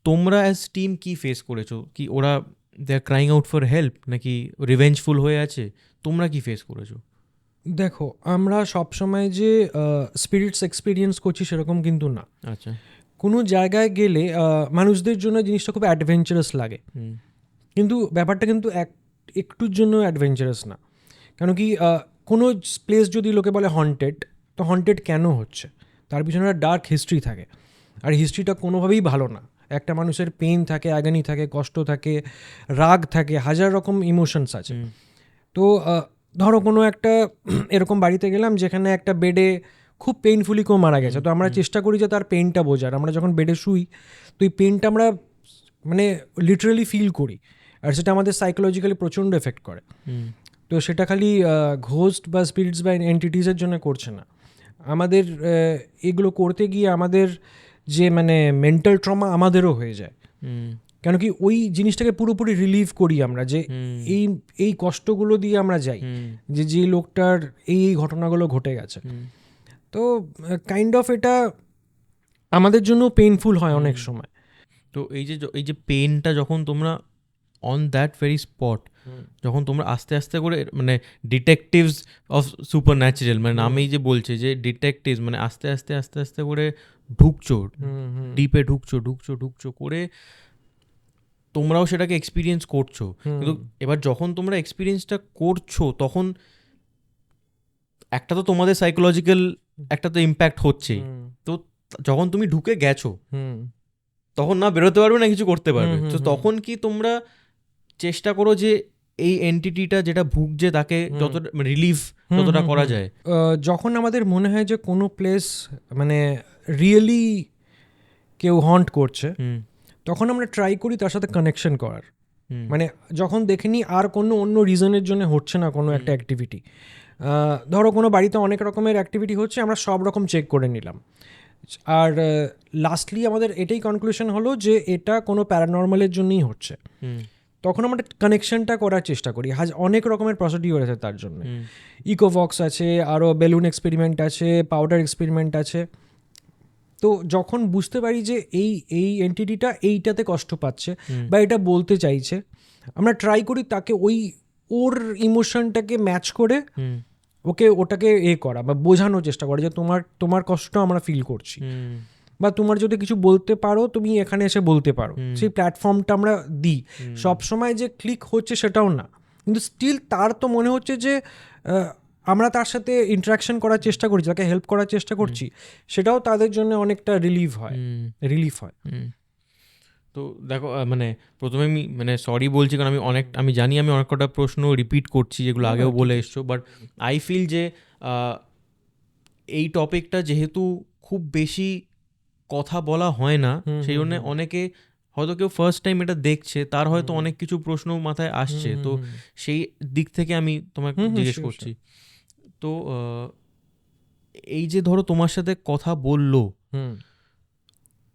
Speaker 2: তোমরা অ্যাজ টিম কি ফেস করেছো? কি ওরা they are crying out for help, নাকি রিভেঞ্জফুল হয়ে আছে? তোমরা কি ফেস করেছো?
Speaker 1: দেখো, আমরা সবসময় যে স্পিরিটস এক্সপিরিয়েন্স করছি সেরকম কিন্তু না।
Speaker 2: আচ্ছা।
Speaker 1: কোনো জায়গায় গেলে মানুষদের জন্য জিনিসটা খুব অ্যাডভেঞ্চারাস লাগে, কিন্তু ব্যাপারটা কিন্তু একটুর জন্য অ্যাডভেঞ্চারাস না। কেন কি কোনো প্লেস যদি লোকে বলে হন্টেড, তো হন্টেড কেন হচ্ছে তার পিছনে একটা ডার্ক হিস্ট্রি থাকে, আর হিস্ট্রিটা কোনোভাবেই ভালো না। একটা মানুষের পেইন থাকে, অ্যাগানি থাকে, কষ্ট থাকে, রাগ থাকে, হাজার রকম ইমোশনস আছে। তো ধরো কোনো একটা এরকম বাড়িতে গেলাম যেখানে একটা বেডে খুব পেইনফুলি কেউ মারা গেছে, তো আমরা চেষ্টা করি যে তার পেইনটা বোঝার। আমরা যখন বেডে শুই, তো এই পেইনটা আমরা মানে লিটারালি ফিল করি, আর সেটা আমাদের সাইকোলজিক্যালি প্রচণ্ড এফেক্ট করে। তো সেটা খালি ঘোস্ট বা স্পিরিটস বা এন্টিটিসের জন্য করছে না, আমাদের এগুলো করতে গিয়ে আমাদের যে মানে মেন্টাল ট্রমা আমাদেরও হয়ে যায়। কেন কি ওই জিনিসটাকে পুরোপুরি রিলিভ করি আমরা, যে এই কষ্টগুলো দিয়ে আমরা যাই, যে লোকটার এই ঘটনাগুলো ঘটে গেছে। তো কাইন্ড অফ এটা আমাদের জন্য পেইনফুল হয় অনেক সময়।
Speaker 2: তো এই যে পেইনটা যখন তোমরা অন দ্যাট ভেরি স্পট, যখন তোমরা আস্তে আস্তে করে মানে ডিটেকটিভস অফ সুপার ন্যাচারাল, মানে নামেই যে বলছে যে ডিটেকটিভস, মানে আস্তে আস্তে আস্তে আস্তে করে ঢুকছো ডিপে, ঢুকছো করে তোমরাও সেটাকে এক্সপিরিয়েন্স করছো। কিন্তু এবার যখন তোমরা এক্সপিরিয়েন্সটা করছো, তখন একটা তো তোমাদের সাইকোলজিক্যাল একটা তো ইম্প্যাক্ট হচ্ছেই। তো যখন তুমি ঢুকে গেছো তখন না বেরোতে পারবে না কিছু করতে পারবে, তো তখন কি তোমরা চেষ্টা করো যে এই এন্টিটিটা যেটা ভুগছে তাকে যতটা রিলিফ যতটা করা যায়?
Speaker 1: যখন আমাদের মনে হয় যে কোনো প্লেস মানে রিয়েলি কেউ হন্ট করছে, তখন আমরা ট্রাই করি তার সাথে কানেকশন করার। মানে যখন দেখিনি আর কোনো অন্য রিজনের জন্য হচ্ছে না কোনো একটা অ্যাক্টিভিটি, ধরো কোনো বাড়িতে অনেক রকমের অ্যাক্টিভিটি হচ্ছে, আমরা সব রকম চেক করে নিলাম, আর লাস্টলি আমাদের এটাই কনক্লুশন হলো যে এটা কোনো প্যারানর্মালের জন্যই হচ্ছে। তখন আমরা কানেকশনটা করার চেষ্টা করি। অনেক রকমের প্রসিডিওর আছে তার জন্য, ইকোভক্স আছে, আরও বেলুন এক্সপেরিমেন্ট আছে, পাউডার এক্সপেরিমেন্ট আছে। তো যখন বুঝতে পারি যে এই এন্টিটিটা এইটাতে কষ্ট পাচ্ছে বা এটা বলতে চাইছে, আমরা ট্রাই করি তাকে ওর ইমোশনটাকে ম্যাচ করে ওটাকে করা বা বোঝানোর চেষ্টা করা যে তোমার কষ্ট আমরা ফিল করছি, বা তোমার যদি কিছু বলতে পারো তুমি এখানে এসে বলতে পারো। সেই প্ল্যাটফর্মটা আমরা দিই। সবসময় যে ক্লিক হচ্ছে সেটাও না, কিন্তু স্টিল তার তো মনে হচ্ছে যে আমরা তার সাথে ইন্টারাকশন করার চেষ্টা করছি, তাকে হেল্প করার চেষ্টা করছি, সেটাও তাদের জন্য অনেকটা রিলিফ হয়।
Speaker 2: তো দেখো, মানে প্রথমে আমি মানে সরি বলছি, কারণ আমি জানি আমি অনেক কটা প্রশ্ন রিপিট করছি যেগুলো আগেও বলে এসছো, বাট আই ফিল যে এই টপিকটা যেহেতু খুব বেশি কথা বলা হয় না, সেই জন্য অনেকে হয়তো কেউ ফার্স্ট টাইম এটা দেখছে, তার হয়তো অনেক কিছু প্রশ্ন মাথায় আসছে, তো সেই দিক থেকে আমি তোমাকে জিজ্ঞেস করছি। তো এই যে ধরো তোমার সাথে কথা বললো,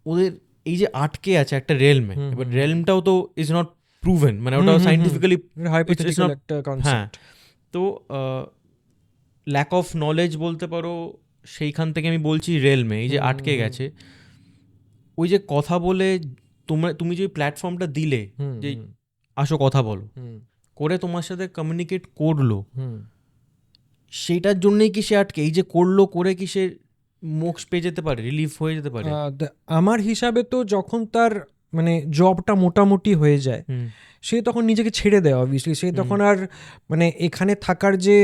Speaker 2: ওদের এই যে আটকে আছে একটা রেলমে, এবার রেলমটাও তো ইজ নট প্রুভেন, মানে ওটাও সাইন্টিফিক্যালি
Speaker 1: একটা কনসেপ্ট।
Speaker 2: তো ল্যাক অফ নলেজ বলতে পারো, সেইখান থেকে আমি বলছি রেলমে এই যে আটকে গেছে, ওই যে কথা বলে তুমি যে প্ল্যাটফর্মটা দিলে যে আসো কথা বলো করে তোমার সাথে কমিউনিকেট করলো, সেইটার জন্যই কি সে আটকে, এই যে করলো করে কি সে মোক্ষ পেয়ে যেতে পারে, রিলিফ হয়ে যেতে পারে?
Speaker 1: আমার হিসাবে তো যখন তার মানে জবটা মোটামুটি হয়ে যায়, সে তখন নিজেকে ছেড়ে দেয় অবভিয়াসলি। সে তখন আর মানে এখানে থাকার যে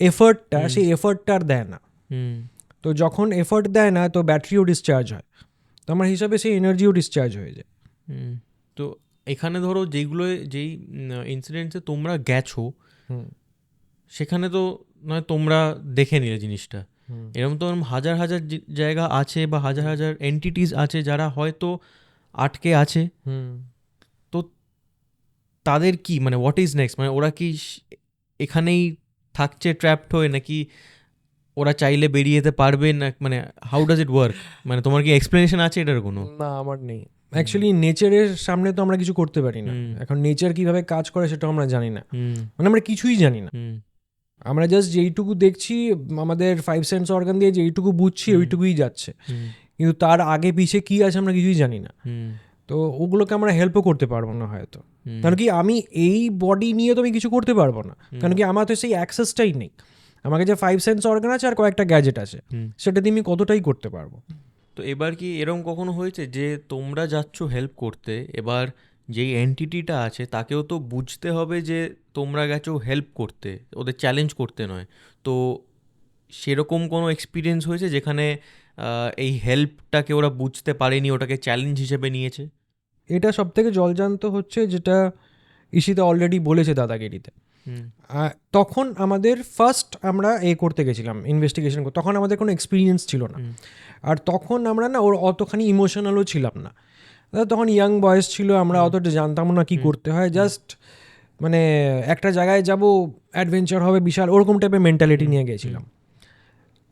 Speaker 1: এফর্টটা, সেই এফর্টটা আর দেয় না। তো যখন এফর্ট দেয় না তো ব্যাটারিও ডিসচার্জ হয়, তো আমার হিসাবে সেই এনার্জিও ডিসচার্জ হয়ে যায়।
Speaker 2: তো এখানে ধরো যেই ইনসিডেন্টসে তোমরা গেছো, সেখানে তো নয় তোমরা দেখে নিলে জিনিসটা, এরকম তো হাজার হাজার জায়গা আছে বা হাজার হাজার এন্টিটিস আছে যারা হয়তো আটকে আছে, তো তাদের কি মানে হোয়াট ইজ নেক্সট, মানে ওরা কি এখানেই থাকছে ট্র্যাপড হয়ে, নাকি ওরা চাইলে বেরিয়ে যেতে পারবে না, মানে হাউ ডাজ ইট ওয়ার্ক? মানে তোমার কি এক্সপ্লেনেশন আছে এটার কোনো?
Speaker 1: না, আমার নেই। অ্যাকচুয়ালি নেচারের সামনে তো আমরা কিছু করতে পারি না। এখন নেচার কিভাবে কাজ করে সেটাও আমরা জানি না, মানে আমরা কিছুই জানি না। আমরা জাস্ট যেইটুকু দেখছি, আমাদের 5 সেন্স অর্গান দিয়ে যেইটুকু বুঝছি ওইটুকুই যাচ্ছে, কিন্তু তার আগে পিছে কি আছে আমরা কিছুই জানি না। তো ওগুলোকে আমরা হেল্পও করতে পারবো না হয়তো, কারণ কি আমি এই বডি নিয়ে তো আমি কিছু করতে পারবো না, কারণ কি আমার তো সেই অ্যাক্সেসটাই নেই। আমাকে যে 5 সেন্স অর্গান আছে আর কয়েকটা গ্যাজেট আছে, সেটা দিয়ে আমি কতটাই করতে পারবো।
Speaker 2: তো এবার কি এরকম কখনো হয়েছে যে তোমরা যাচ্ছ হেল্প করতে, এবার যেই এন্টিটিটা আছে তাকেও তো বুঝতে হবে যে তোমরা গেছো হেল্প করতে, ওদের চ্যালেঞ্জ করতে নয়, তো সেরকম কোনো এক্সপিরিয়েন্স হয়েছে যেখানে এই হেল্পটাকে ওরা বুঝতে পারেনি, ওটাকে চ্যালেঞ্জ হিসেবে নিয়েছে?
Speaker 1: এটা সব থেকে জলজান্ত হচ্ছে যেটা ঈশিতা অলরেডি বলেছে দাদাগিরিতে। তখন আমাদের আমরা করতে গেছিলাম ইনভেস্টিগেশন করতে, তখন আমাদের কোনো এক্সপিরিয়েন্স ছিল না, আর তখন আমরা না ওর অতখানি ইমোশনালও ছিলাম না। তখন ইয়াং বয়স ছিল, আমরা অতটা জানতামও না কি করতে হয়, জাস্ট মানে একটা জায়গায় যাব, অ্যাডভেঞ্চার হবে বিশাল, ওরকম টাইপের মেন্টালিটি নিয়ে গেছিলাম।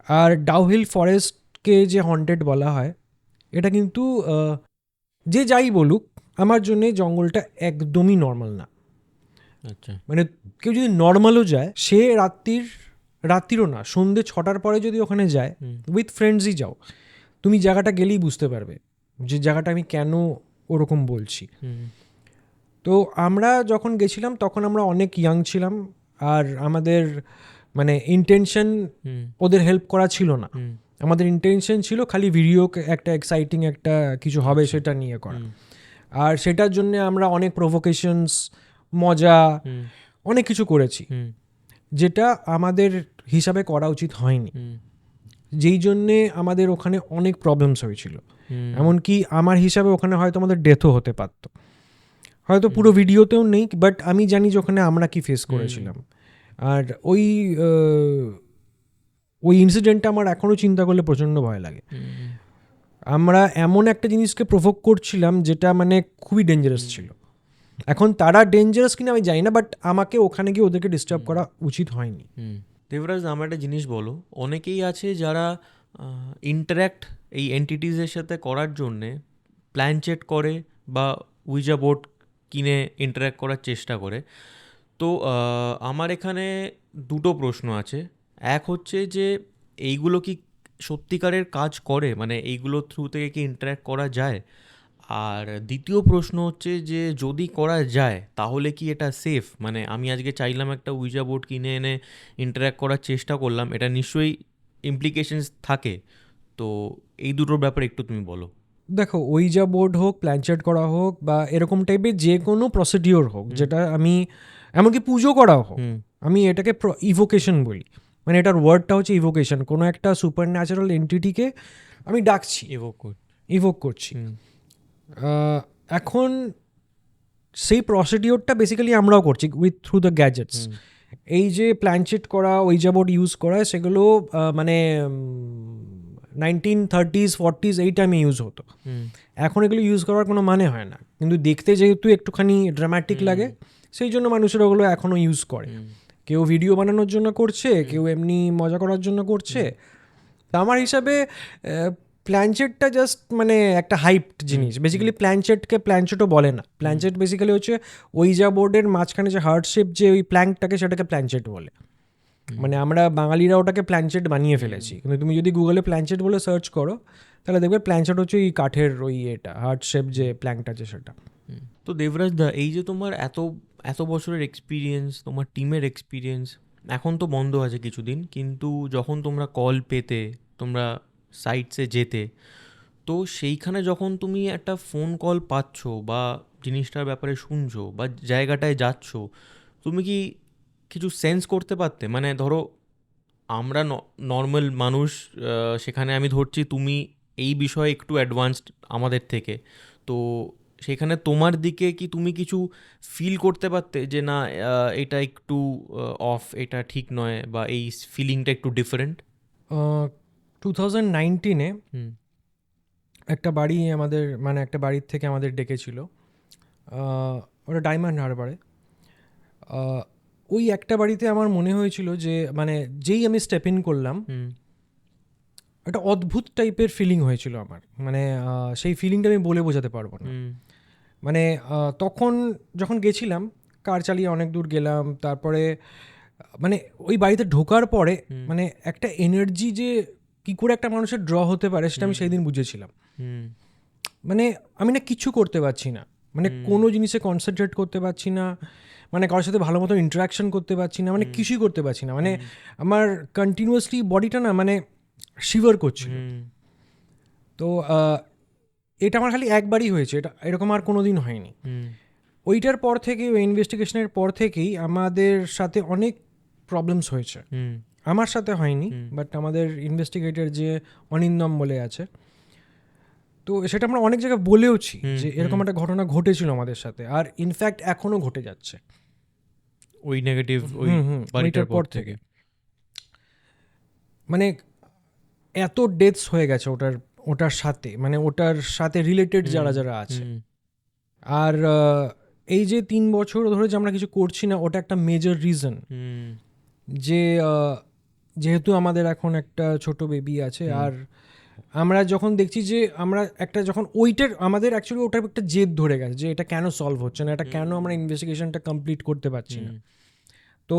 Speaker 1: আর ডাউহিল ফরেস্টকে যে হন্টেড বলা হয়, এটা কিন্তু যে যাই বলুক, আমার জন্যে জঙ্গলটা একদমই নর্মাল না।
Speaker 2: আচ্ছা,
Speaker 1: মানে কেউ যদি নর্মালও যায়, সে রাত্রিরও না, সন্ধ্যে 6টার পরে যদি ওখানে যায়, উইথ ফ্রেন্ডসই যাও, তুমি জায়গাটা গেলেই বুঝতে পারবে যে জায়গাটা আমি কেন ওরকম বলছি। তো আমরা যখন গেছিলাম তখন আমরা অনেক ইয়াং ছিলাম, আর আমাদের মানে ইন্টেনশন ওদের হেল্প করা ছিল না। আমাদের ইন্টেনশন ছিল খালি ভিডিও একটা এক্সাইটিং একটা কিছু হবে সেটা নিয়ে করা, আর সেটার জন্য আমরা অনেক প্রভোকেশনস, মজা, অনেক কিছু করেছি। যেটা আমাদের হিসাবে করা উচিত হয়নি,
Speaker 2: হুম,
Speaker 1: যেই জন্যে আমাদের ওখানে অনেক প্রবলেমস হয়েছিল।
Speaker 2: হুম,
Speaker 1: এমনকি আমার হিসাবে ওখানে হয়তো আমাদের ডেথও হতে পারতো, হয়তো পুরো ভিডিওতেও নেই, বাট আমি জানি যে ওখানে আমরা কি ফেস করেছিলাম। আর ওই ওই ইনসিডেন্টটা আমার এখনও চিন্তা করলে প্রচণ্ড ভয় লাগে।
Speaker 2: হুম,
Speaker 1: আমরা এমন একটা জিনিসকে প্রভোগ করছিলাম যেটা মানে খুবই ডেঞ্জারাস ছিল। এখন তারা ডেঞ্জারাস কিনা আমি জানি না, বাট আমাকে ওখানে গিয়ে ওদেরকে ডিস্টার্ব করা উচিত হয়নি।
Speaker 2: হুম। দেবরাজ, আমার একটা জিনিস বলো, অনেকেই আছে যারা ইন্টারাক্ট এই এন্টিটিসের সাথে করার জন্যে প্ল্যান চেট করে বা উইজা বোর্ড কিনে ইন্টারাক্ট করার চেষ্টা করে। তো আমার এখানে দুটো প্রশ্ন আছে। এক হচ্ছে যে এইগুলো কি সত্যিকারের কাজ করে, মানে এইগুলোর থ্রু থেকে কি ইন্টারাক্ট করা যায়? আর দ্বিতীয় প্রশ্ন হচ্ছে যে যদি করা যায় তাহলে কি এটা সেফ? মানে আমি আজকে চাইলাম একটা উইজা বোর্ড কিনে এনে ইন্টারাক্ট করার চেষ্টা করলাম, এটা নিশ্চয়ই ইমপ্লিকেশনস থাকে। তো এই দুটোর ব্যাপারে একটু তুমি বলো।
Speaker 1: দেখো, ওইজা বোর্ড হোক, প্ল্যানচেট করা হোক, বা এরকম টাইপের যে কোনো প্রসিডিওর হোক, যেটা আমি এমনকি পুজো করা হোক,
Speaker 2: হুম,
Speaker 1: আমি এটাকে ইভোকেশন বলি। মানে এটার ওয়ার্ডটা হচ্ছে ইভোকেশন। কোনো একটা সুপার ন্যাচারাল এন্টিটিকে আমি ডাকছি,
Speaker 2: এভোক কর।
Speaker 1: ইভোক করছি।
Speaker 2: হুম,
Speaker 1: এখন সেই প্রসিডিওরটা বেসিক্যালি আমরাও করছি উইথ থ্রু দ্য গ্যাজেটস।
Speaker 2: হুম,
Speaker 1: এই যে প্ল্যানচেট করা, ওইজা বোর্ড ইউজ করা, সেগুলো মানে 1930s 40s এই টাইমে ইউজ হতো।
Speaker 2: হুম,
Speaker 1: এখন এগুলো ইউজ করার কোনো মানে হয় না, কিন্তু দেখতে যেহেতু একটুখানি ড্রামাটিক লাগে, সেই জন্য মানুষের ওগুলো এখনও ইউজ করে।
Speaker 2: হুম,
Speaker 1: কেউ ভিডিও বানানোর জন্য করছে, কেউ এমনি মজা করার জন্য করছে। তা আমার হিসাবে প্ল্যানচেটটা জাস্ট মানে একটা হাইপড জিনিস। বেসিক্যালি প্ল্যানচেটকে প্ল্যানচেটও বলে না। প্ল্যানচেট বেসিক্যালি হচ্ছে ওইজা বোর্ডের মাঝখানে যে হার্ট শেপ যে ওই প্ল্যাঙ্কটাকে, সেটাকে প্ল্যানচেট বলে। মানে আমরা বাঙালিরা ওটাকে প্ল্যানচেট বানিয়ে ফেলেছি, কিন্তু তুমি যদি গুগলে প্ল্যানচেট বলে সার্চ করো, তাহলে দেখবে প্ল্যানচেট হচ্ছে ওই কাঠের ওই এটা হার্ট শেপ যে প্ল্যাঙ্কটা আছে সেটা।
Speaker 2: হুম। তো দেবরাজ দা, এই যে তোমার এত এত বছরের এক্সপিরিয়েন্স, তোমার টিমের এক্সপিরিয়েন্স, এখন তো বন্ধ আছে কিছুদিন, কিন্তু যখন তোমরা কল পেতে, তোমরা সাইটসে যেতে, তো সেইখানে যখন তুমি একটা ফোন কল পাচ্ছ বা জিনিসটার ব্যাপারে শুনছো বা জায়গাটায় যাচ্ছ, তুমি কি কিছু সেন্স করতে পারতে? মানে ধরো আমরা নর্মাল মানুষ, সেখানে আমি ধরছি তুমি এই বিষয়ে একটু অ্যাডভান্সড আমাদের থেকে, তো সেখানে তোমার দিকে কি তুমি কিছু ফিল করতে পারতে যে না, এটা একটু অফ, এটা ঠিক নয়, বা এই ফিলিংটা একটু ডিফারেন্ট?
Speaker 1: 2019-এ
Speaker 2: হুম,
Speaker 1: একটা বাড়ি আমাদের, মানে একটা বাড়ির থেকে আমাদের ডেকেছিল, ওটা ডায়মন্ড হারবারে। আহ, ওই একটা বাড়িতে আমার মনে হয়েছিল যে মানে যেই আমি স্টেপ ইন করলাম,
Speaker 2: হুম,
Speaker 1: একটা অদ্ভুত টাইপের ফিলিং হয়েছিল আমার। মানে সেই ফিলিংটা আমি বলে বোঝাতে পারবো না।
Speaker 2: হুম,
Speaker 1: মানে তখন যখন গেছিলাম, কার চালিয়ে অনেক দূর গেলাম, তারপরে মানে ওই বাড়িতে ঢোকার পরে
Speaker 2: হুম,
Speaker 1: মানে একটা এনার্জি যে কী করে একটা মানুষের ড্র হতে পারে, সেটা আমি সেই দিন বুঝেছিলাম।
Speaker 2: হুম,
Speaker 1: মানে আমি না কিছু করতে পারছি না, মানে কোনো জিনিসে কনসেন্ট্রেট করতে পারছি না, মানে কারোর সাথে ভালো মতো ইন্টারাকশন করতে পারছি না, মানে কিছুই করতে পারছি না। মানে আমার কন্টিনিউয়াসলি বডিটা না মানে শিভার করছিল।
Speaker 2: হুম,
Speaker 1: তো এটা আমার খালি একবারই হয়েছে, এটা এরকম আর কোনো দিন হয়নি।
Speaker 2: হুম,
Speaker 1: ওইটার পর থেকে, ওই ইনভেস্টিগেশনের পর থেকেই আমাদের সাথে অনেক প্রবলেমস হয়েছে।
Speaker 2: হুম,
Speaker 1: আমার সাথে হয়নি, বাট আমাদের ইনভেস্টিগেটর যে অনিন্দম বলে আছে, তো সেটা আমরা অনেক জায়গায় বলেওছি যে এরকম একটা ঘটনা ঘটেছিল আমাদের সাথে, আর ইনফ্যাক্ট এখনও ঘটে যাচ্ছে।
Speaker 2: ওই নেগেটিভ ওই
Speaker 1: হুম হুম,
Speaker 2: বাড়িটার
Speaker 1: ওইটার
Speaker 2: পর থেকে।
Speaker 1: মানে এত ডেথস হয়ে গেছে ওটার ওটার সাথে, মানে ওটার সাথে রিলেটেড যারা যারা আছে।
Speaker 2: হুম,
Speaker 1: আর এই যে 3 বছর ধরে যে আমরা কিছু করছি না, ওটা একটা মেজর রিজন।
Speaker 2: হুম,
Speaker 1: যে যেহেতু আমাদের এখন একটা ছোট বেবি আছে,
Speaker 2: হুম,
Speaker 1: আর আমরা যখন দেখছি যে আমরা একটা যখন ওইটার আমাদের অ্যাকচুয়ালি ওটার একটা জেদ ধরে গেছে যে এটা কেন সলভ হচ্ছে না, এটা কেন আমরা ইনভেস্টিগেশনটা কমপ্লিট করতে পারছি না। তো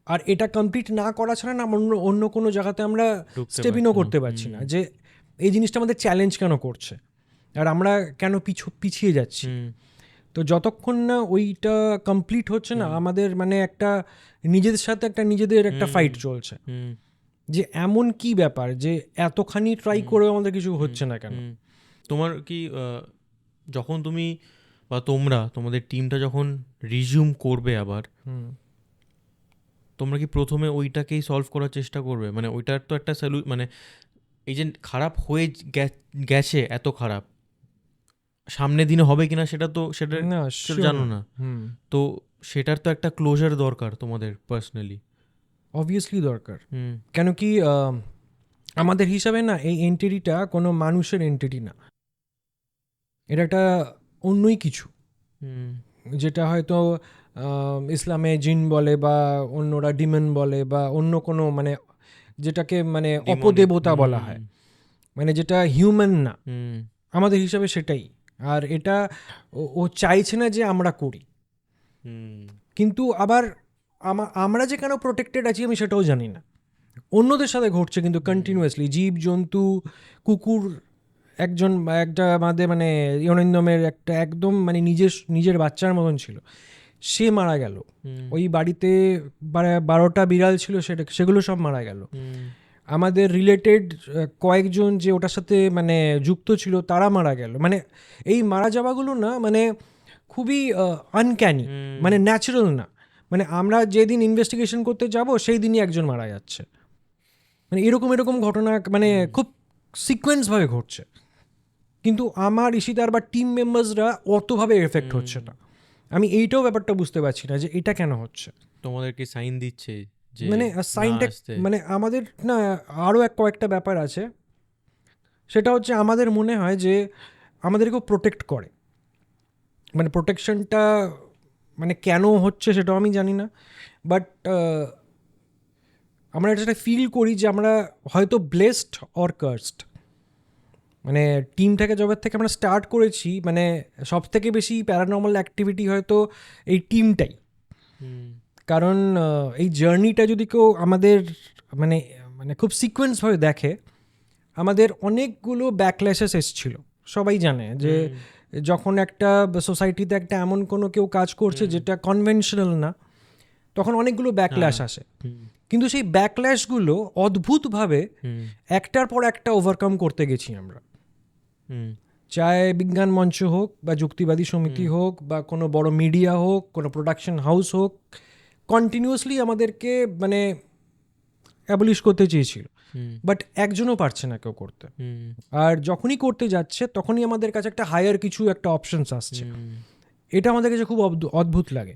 Speaker 1: আর এটা কমপ্লিট না করা ছাড়া না আমরা অন্য অন্য কোনো জায়গাতে আমরা
Speaker 2: ঢুকতে
Speaker 1: স্টেপ
Speaker 2: পারছি
Speaker 1: ইনও
Speaker 2: না।
Speaker 1: করতে পারছি না, যে এই জিনিসটা আমাদের চ্যালেঞ্জ কেন করছে, আর আমরা কেন পিছিয়ে যাচ্ছি।
Speaker 2: হুম,
Speaker 1: তো যতক্ষণ না ওইটা কমপ্লিট হচ্ছে না, আমাদের মানে একটা নিজেদের সাথে একটা নিজেদের একটা ফাইট চলছে,
Speaker 2: হুম,
Speaker 1: যে এমন কি ব্যাপার যে এতখানি ট্রাই করেও আমাদের কিছু হচ্ছে না কেন।
Speaker 2: হুম। তোমার কি যখন তুমি বা তোমরা তোমাদের টিমটা যখন রিজিউম করবে আবার,
Speaker 1: হুম।
Speaker 2: তোমরা কি প্রথমে ওইটাকেই সলভ করার চেষ্টা করবে? মানে ওইটার তো একটা মানে এই যে খারাপ হয়ে গেছে, এত খারাপ, সামনে দিনে হবে কিনা সেটা
Speaker 1: না
Speaker 2: সেটা
Speaker 1: sure
Speaker 2: জানো
Speaker 1: না।
Speaker 2: না। তো সেটার তো একটা ক্লোজার দরকার তোমাদের পার্সোনালি।
Speaker 1: অবভিয়াসলি দরকার।
Speaker 2: হুম
Speaker 1: কেন কি আমাদের হিসাবে না এই এন্টিটিটা কোনো মানুষের এন্টিটি না, এটা একটা অন্যই কিছু,
Speaker 2: হুম
Speaker 1: যেটা হয়তো ইসলামে জিন বলে বা অন্যরা ডিমন বলে বা অন্য কোনো মানে যেটাকে মানে
Speaker 2: Demonic,
Speaker 1: অপদেবতা বলা হয়, মানে যেটা হিউম্যান না
Speaker 2: হুম
Speaker 1: আমাদের হিসাবে সেটাই। আর এটা ও চাইছে না যে আমরা করি,
Speaker 2: হুম
Speaker 1: কিন্তু আবার আমরা যে কেন প্রোটেক্টেড আছি আমি সেটাও জানি না। অন্যদের সাথে ঘটছে কিন্তু কন্টিনিউয়াসলি, জীব জন্তু, কুকুর, একটা আমাদের মানে ইউনিন্দমের একটা একদম মানে নিজের বাচ্চার মতন ছিল, সে মারা গেল।
Speaker 2: হুম
Speaker 1: ওই বাড়িতে 12টা বিড়াল ছিল, সেগুলো সব মারা গেল।
Speaker 2: হুম
Speaker 1: আমাদের রিলেটেড কয়েকজন যে ওটার সাথে মানে যুক্ত ছিল তারা মারা গেল। মানে এই মারা যাওয়াগুলো না মানে খুবই আনক্যানি,
Speaker 2: হুম
Speaker 1: মানে ন্যাচারাল না। মানে আমরা যেদিন ইনভেস্টিগেশন করতে যাব সেই দিনই একজন মারা যাচ্ছে, মানে এরকম এরকম ঘটনা মানে খুব সিকোয়েন্সভাবে ঘটছে। কিন্তু আমার ইশিতার বা টিম মেম্বার্সরা অতভাবে এফেক্ট হচ্ছে না। আমি এইটাও ব্যাপারটা বুঝতে পারছি না যে এটা কেন হচ্ছে।
Speaker 2: তোমাদেরকে সাইন দিচ্ছে যে
Speaker 1: মানে
Speaker 2: না
Speaker 1: সাইনটা
Speaker 2: আসতে?
Speaker 1: মানে আমাদের না আরও কয়েকটা ব্যাপার আছে। সেটা হচ্ছে আমাদের মনে হয় যে আমাদেরকেও প্রোটেক্ট করে, মানে প্রোটেকশনটা মানে কেন হচ্ছে সেটাও আমি জানি না, বাট আমরা এটা ফিল করি যে আমরা হয়তো ব্লেসড অর কার্সড। মানে টিমটাকে যবে থেকে আমরা স্টার্ট করেছি, মানে সব থেকে বেশি প্যারানর্মাল অ্যাক্টিভিটি হয়তো এই টিমটাই।
Speaker 2: হুম
Speaker 1: কারণ এই জার্নিটা যদি কেউ আমাদের মানে মানে খুব সিকোয়েন্সভাবে দেখে, আমাদের অনেকগুলো ব্যাকল্যাশেস এসেছিল। সবাই জানে যে যখন একটা সোসাইটিতে একটা এমন কোনো কেউ কাজ করছে যেটা কনভেনশনাল না, তখন অনেকগুলো ব্যাকল্যাশ আসে। কিন্তু সেই ব্যাকল্যাশগুলো অদ্ভুতভাবে একটার পর একটা ওভারকাম করতে গেছি আমরা। চায় বিজ্ঞান মঞ্চ হোক বা যুক্তিবাদী সমিতি হোক বা কোনো বড় মিডিয়া হোক, কোনো প্রোডাকশন হাউস হোক, কন্টিনিউয়াসলি আমাদেরকে মানে অ্যাবলিশ করতে চেয়েছিল, বাট একজনও পারছে না কেউ করতে। আর যখনই করতে যাচ্ছে তখনই আমাদের কাছে একটা হায়ার কিছু একটা অপশনস আসছে। এটা আমাদের কাছে খুব অদ্ভুত লাগে।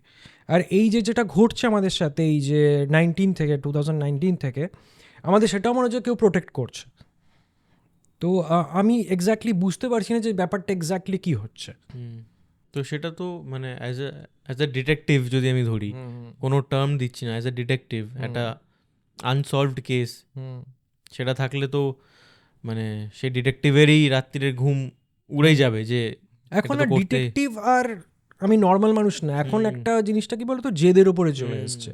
Speaker 1: আর এই যেটা ঘটছে আমাদের সাথে এই যে 2019 থেকে আমাদের সেটাও মনে হচ্ছে কেউ প্রোটেক্ট করছে। তো আমি এক্স্যাক্টলি বুঝতে পারছি না যে ব্যাপারটা এক্স্যাক্টলি কী হচ্ছে।
Speaker 2: তো সেটা তো মানে অ্যাজ এ ডিটেকটিভ যদি আমি ধরি, কোনো টার্ম দিচ্ছি না, অ্যাজ এ ডিটেকটিভ একটা আনসলভড কেস, সেটা থাকলে তো মানে সেই ডিটেকটিভেরই রাত্রির ঘুম উড়েই যাবে যে
Speaker 1: এখন আর ডিটেকটিভ আর আমি নর্মাল মানুষ না, এখন একটা জিনিসটা কি বলতো জেদের ওপরে চলে এসছে।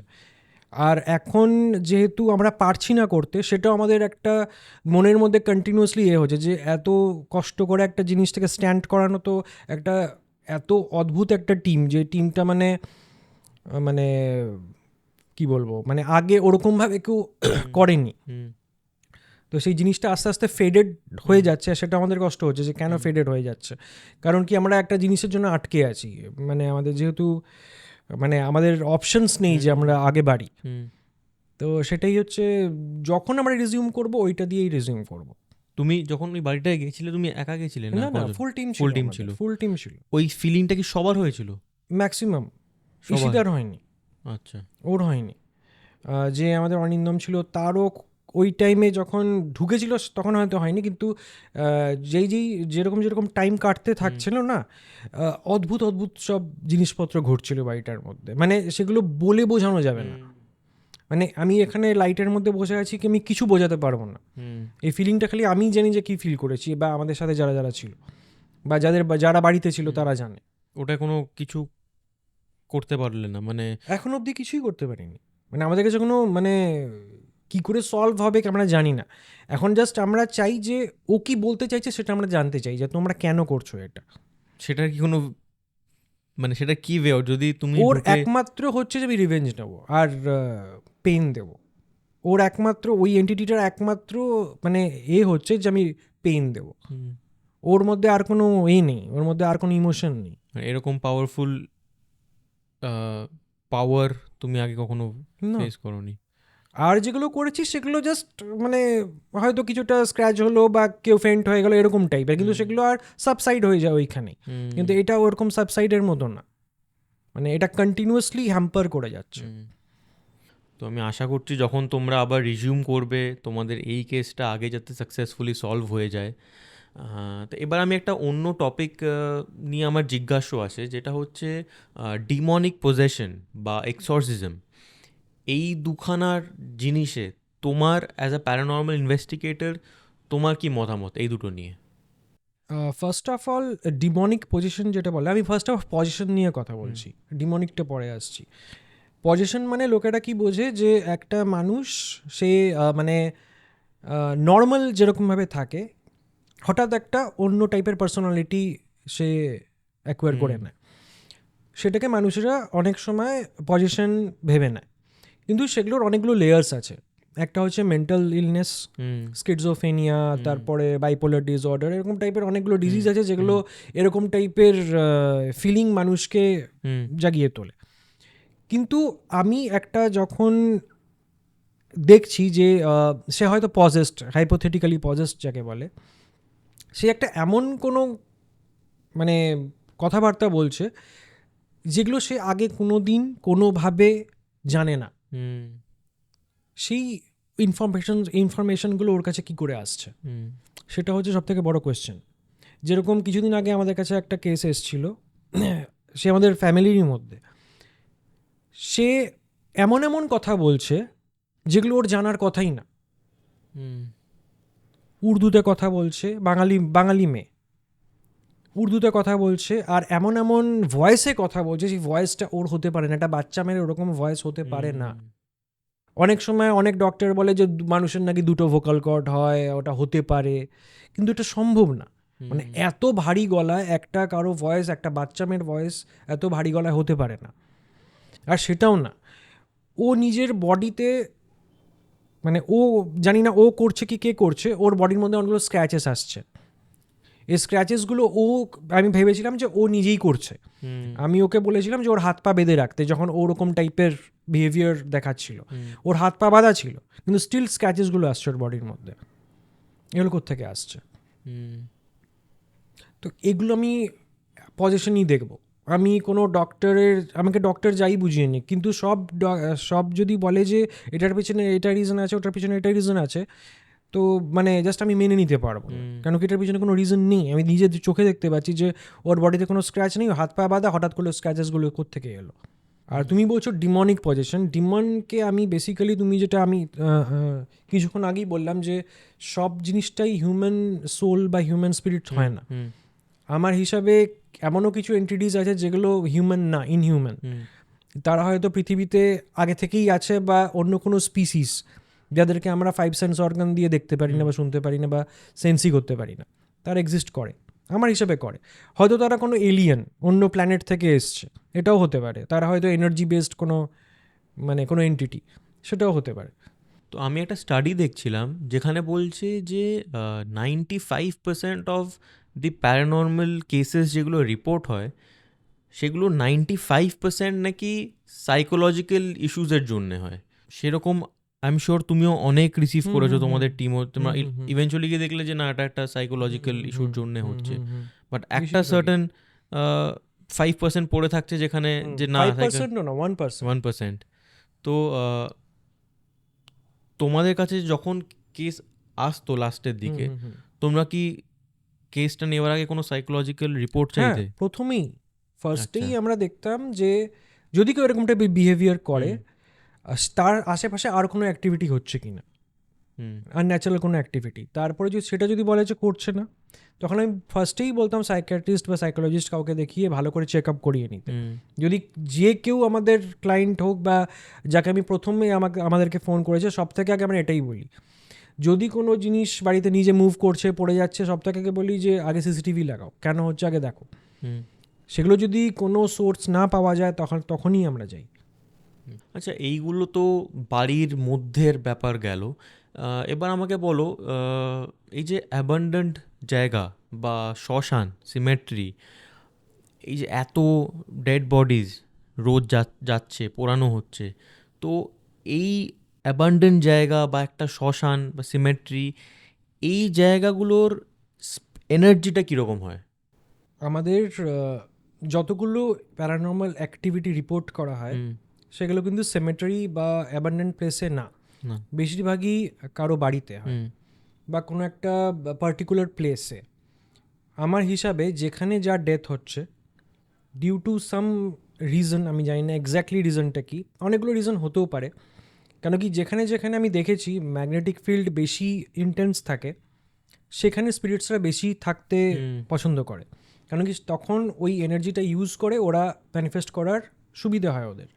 Speaker 1: আর এখন যেহেতু আমরা পারছি না করতে, সেটাও আমাদের একটা মনের মধ্যে কন্টিনিউয়াসলি হচ্ছে যে এত কষ্ট করে একটা জিনিস থেকে স্ট্যান্ড করানো তো একটা এত অদ্ভুত একটা টিম, যে টিমটা মানে মানে কি বলবো মানে আগে ওরকমভাবে কেউ করেনি। তো সেই জিনিসটা আস্তে আস্তে ফেডেড হয়ে যাচ্ছে, সেটা আমাদের কষ্ট হচ্ছে যে কেন ফেডেড হয়ে যাচ্ছে। কারণ কি আমরা একটা জিনিসের জন্য আটকে আছি, মানে আমাদের যেহেতু মানে আমাদের অপশনস নেই যে আমরা আগে বাড়ি। তো সেটাই হচ্ছে, যখন আমরা রিজিউম করব ওইটা দিয়েই রিজিউম করব।
Speaker 2: তুমি যখন ওই বাড়িটায় গেছিলে তুমি একা গেছিলে
Speaker 1: না না, ফুল টিম ছিল, ফুল টিম ছিল।
Speaker 2: ওই ফিলিংটা কি সবার হয়েছিল?
Speaker 1: ম্যাক্সিমাম। ইশিতার হয়নি।
Speaker 2: আচ্ছা।
Speaker 1: ওর হয়নি। যে আমাদের অনিন্দম ছিল তারও ওই টাইমে যখন ঢুকেছিল তখন হয়তো হয়নি, কিন্তু যেরকম টাইম কাটতে থাকছিল না, অদ্ভুত অদ্ভুত সব জিনিসপত্র ঘটছিল বাড়িটার মধ্যে, মানে সেগুলো বলে বোঝানো যাবে না। মানে আমি এখানে লাইটের মধ্যে বসে আছি কি আমি কিছু বোঝাতে পারবো না। এই ফিলিংটা খালি আমি জানি যে কি ফিল করেছি, বা আমাদের সাথে যারা যারা ছিল বা যারা বাড়িতে ছিল তারা জানে।
Speaker 2: ওটা কোনো কিছু করতে পারলে না মানে?
Speaker 1: এখন অবধি কিছুই করতে পারিনি। মানে আমাদের কাছে কোনো মানে কি করে সলভ হবে আমরা জানি না। এখন জাস্ট আমরা চাই যে ও কি বলতে চাইছে সেটা আমরা জানতে চাই, যে তোমরা কেন করছো এটা।
Speaker 2: সেটার কি কোনো মানে সেটা কি ওয়ে যদি তুমি
Speaker 1: ওর একমাত্র হচ্ছে যে আমি রিভেঞ্জ নেবো আর পেন দেবো। ওর একমাত্র ওই এন্টিটিটার একমাত্র মানে হচ্ছে যে আমি পেন দেবো। ওর মধ্যে আর কোনো নেই, ওর মধ্যে আর কোনো ইমোশন নেই।
Speaker 2: এরকম পাওয়ারফুল পাওয়ার তুমি আগে কখনো
Speaker 1: না।
Speaker 2: ফেস করোনি?
Speaker 1: আর যেগুলো করেছি সেগুলো জাস্ট মানে হয়তো কিছুটা স্ক্র্যাচ হলো বা কেউ ফেন্ট হয়ে গেলো এরকম টাইপের, কিন্তু সেগুলো আর সাবসাইড হয়ে যায় ওইখানেই। কিন্তু এটা ওরকম সাবসাইডের মতো না, মানে এটা কন্টিনিউয়াসলি হ্যাম্পার করে যাচ্ছে।
Speaker 2: তো আমি আশা করছি যখন তোমরা আবার রিজিউম করবে তোমাদের এই কেসটা আগে যাতে সাকসেসফুলি সলভ হয়ে যায়। তো এবার আমি একটা অন্য টপিক নিয়ে আমার জিজ্ঞাসা আছে, যেটা হচ্ছে ডিমনিক পজেশন বা এক্সরসিজম। এই দুখানার জিনিসে তোমার অ্যাজ আ প্যারানর্মাল ইনভেস্টিগেটর তোমার কি মতামত এই দুটো নিয়ে?
Speaker 1: First of all demonic position যেটা বলে, আমি ফার্স্ট অফ পজিশন নিয়ে কথা বলছি, ডিমনিকটা পরে আসছি। পজিশন মানে লোকেরা কি বোঝে যে একটা মানুষ সে মানে নর্মাল যেরকমভাবে থাকে হঠাৎ একটা অন্য টাইপের পার্সোনালিটি সে অ্যাকোয়ার করে নেয়, সেটাকে মানুষেরা অনেক সময় পজিশন ভেবে নেয়। কিন্তু সেগুলোর অনেকগুলো লেয়ার্স আছে। একটা হচ্ছে মেন্টাল ইলনেস, স্কিজোফ্রেনিয়া, তারপরে বাইপোলার ডিসঅর্ডার, এরকম টাইপের অনেকগুলো ডিজিজ আছে যেগুলো এরকম টাইপের ফিলিং মানুষকে জাগিয়ে তোলে। কিন্তু আমি একটা যখন দেখছি যে সে হয়তো পজেসড, হাইপোথেটিক্যালি পজেসড যাকে বলে, সে একটা এমন কোনো মানে কথাবার্তা বলছে যেগুলো সে আগে কোনো দিন কোনোভাবে জানে না, সেই ইনফরমেশনগুলো ওর কাছে কি করে আসছে, সেটা হচ্ছে সবথেকে বড় কোয়েশ্চেন। যেরকম কিছুদিন আগে আমাদের কাছে একটা কেস এসেছিল, সে আমাদের ফ্যামিলির মধ্যে, সে এমন এমন কথা বলছে যেগুলো ওর জানার কথাই না। উর্দুতে কথা বলছে, বাঙালি মেয়ে উর্দুতে কথা বলছে, আর এমন এমন ভয়েসে কথা বলছে সেই ভয়েসটা ওর হতে পারে না, একটা বাচ্চা মেয়ের ওরকম ভয়েস হতে পারে না। অনেক সময় অনেক ডক্টর বলে যে মানুষের নাকি দুটো ভোকাল কর্ড হয়, ওটা হতে পারে, কিন্তু এটা সম্ভব না। মানে এত ভারী গলায় একটা কারো ভয়েস, একটা বাচ্চা মেয়ের ভয়েস এত ভারী গলায় হতে পারে না। আর সেটাও না, ও নিজের বডিতে, মানে ও জানি না ও করছে কি কে করছে, ওর বডির মধ্যে অনেকগুলো স্ক্র্যাচেস আসছে। এই স্ক্র্যাচেসগুলো আমি ভেবেছিলাম যে ও নিজেই করছে। আমি ওকে বলেছিলাম যে ওর হাত পা বেঁধে রাখতে, যখন ওরকম টাইপের বিহেভিয়ার দেখাচ্ছিল। ওর হাত পা বাঁধা ছিল, কিন্তু স্টিল স্ক্র্যাচেসগুলো আসছে ওর বডির মধ্যে। এগুলো কোত্থেকে আসছে? তো এগুলো আমি পজিশনই দেখবো। আমি কোনো আমাকে ডক্টর যাই বুঝিয়ে নি, কিন্তু সব যদি বলে যে এটার পিছনে এটা রিজন আছে, ওটার পিছনে এটা রিজন আছে, তো মানে জাস্ট আমি মেনে নিতে পারবো, কেন কি এটার পিছনে কোনো রিজন নেই। আমি নিজের চোখে দেখতে পাচ্ছি যে ওর বডিতে কোনো স্ক্র্যাচ নেই, হাত পা বাঁধা, হঠাৎ করে স্ক্র্যাচেসগুলো কোত্থেকে এলো। আর তুমি বলছো ডিমনিক পজিশন, ডিমনকে আমি বেসিক্যালি, তুমি যেটা আমি কিছুক্ষণ আগেই বললাম যে সব জিনিসটাই হিউম্যান সোল বা হিউম্যান স্পিরিট হয় না। আমার হিসাবে এমনও কিছু এন্টিটিস আছে যেগুলো হিউম্যান না, ইনহিউম্যান। তারা হয়তো পৃথিবীতে আগে থেকেই আছে, বা অন্য কোনো স্পিসিস যাদেরকে আমরা 5 সেন্স অর্গান দিয়ে দেখতে পারি না বা শুনতে পারি না বা সেন্সই করতে পারি না, তারা এক্সিস্ট করে, আমার হিসাবে করে। হয়তো তারা কোনো এলিয়েন, অন্য প্ল্যানেট থেকে এসছে, এটাও হতে পারে। তারা হয়তো এনার্জি বেসড কোনো এন্টিটি, সেটাও হতে পারে।
Speaker 2: তো আমি একটা স্টাডি দেখছিলাম যেখানে বলছে যে 95% অফ দি প্যারানর্মাল কেসেস যেগুলো রিপোর্ট হয়, সেগুলো 95% নাকি সাইকোলজিক্যাল ইস্যুসের জন্যে হয়। সেরকম আই এম শিওর তুমিও অনেক রিসিভ করেছো, তোমাদের টিমও, তোমরা ইভেনচুয়ালি গিয়ে দেখলে যে না, এটা একটা সাইকোলজিক্যাল ইস্যুর জন্যে হচ্ছে। বাট একটা সার্টেন 5% পড়ে থাকছে যেখানে যে না,
Speaker 1: 5% না, 1%।
Speaker 2: 1%। তো তোমাদের কাছে যখন কেস আসতো লাস্টের দিকে, তোমরা কি কেসটা নেওয়ার আগে কোনো সাইকোলজিক্যাল রিপোর্ট চাইতে?
Speaker 1: প্রথমেই ফার্স্টেই আমরা দেখতাম যে যদি কেউ এরকম টাইপের বিহেভিয়ার করে, তার আশেপাশে আর কোনো অ্যাক্টিভিটি হচ্ছে কি না, আনন্যাচারাল কোনো অ্যাক্টিভিটি। তারপরে সেটা যদি বলে যে করছে না, তখন আমি ফার্স্টেই বলতাম সাইকিয়াট্রিস্ট বা সাইকোলজিস্ট কাউকে দেখিয়ে ভালো করে চেক আপ করিয়ে নিতে। যদি যে কেউ আমাদের ক্লায়েন্ট হোক বা যাকে আমি প্রথমে আমাদেরকে ফোন করেছে, সব থেকে আগে আমরা এটাই বলি, যদি কোনো জিনিস বাড়িতে নিজে মুভ করছে, পড়ে যাচ্ছে, সব থেকে আগে বলি যে আগে সিসিটিভি লাগাও, কেন হচ্ছে আগে দেখো। সেগুলো যদি কোনো সোর্স না পাওয়া যায় তখনই আমরা যাই।
Speaker 2: আচ্ছা, এইগুলো তো বাড়ির মধ্যের ব্যাপার গেল। এবার আমাকে বলো, এই যে অ্যাবান্ডেন্ট জায়গা বা শ্মশান, সিমেট্রি, এই যে এত ডেড বডিজ রোজ যাচ্ছে, পোড়ানো হচ্ছে। তো এই অ্যাবান্ডেন্ট জায়গা বা একটা শ্মশান বা সিমেট্রি, এই জায়গাগুলোর এনার্জিটা কীরকম হয়?
Speaker 1: আমাদের যতগুলো প্যারানর্মাল অ্যাক্টিভিটি রিপোর্ট করা হয়
Speaker 2: হুম,
Speaker 1: সেগুলো কিন্তু সেমেটারি বা অ্যাবান্ডেন্ট প্লেসে না,
Speaker 2: না,
Speaker 1: বেশিরভাগই কারো বাড়িতে হয়
Speaker 2: হুম,
Speaker 1: বা কোনো একটা পার্টিকুলার প্লেসে। আমার হিসাবে যেখানে যা ডেথ হচ্ছে ডিউ টু সাম রিজন, আমি জানি না এক্স্যাক্টলি রিজনটা কি, অনেকগুলো রিজন হতেও পারে। কেন কি যেখানে যেখানে আমি দেখেছি ম্যাগনেটিক ফিল্ড বেশি ইন্টেন্স থাকে সেখানে স্পিরিটসরা বেশি থাকতে
Speaker 2: হুম,
Speaker 1: পছন্দ করে, কারণ কি তখন ওই এনার্জিটা ইউজ করে ওরা ম্যানিফেস্ট করার সুবিধা হয় ওদের।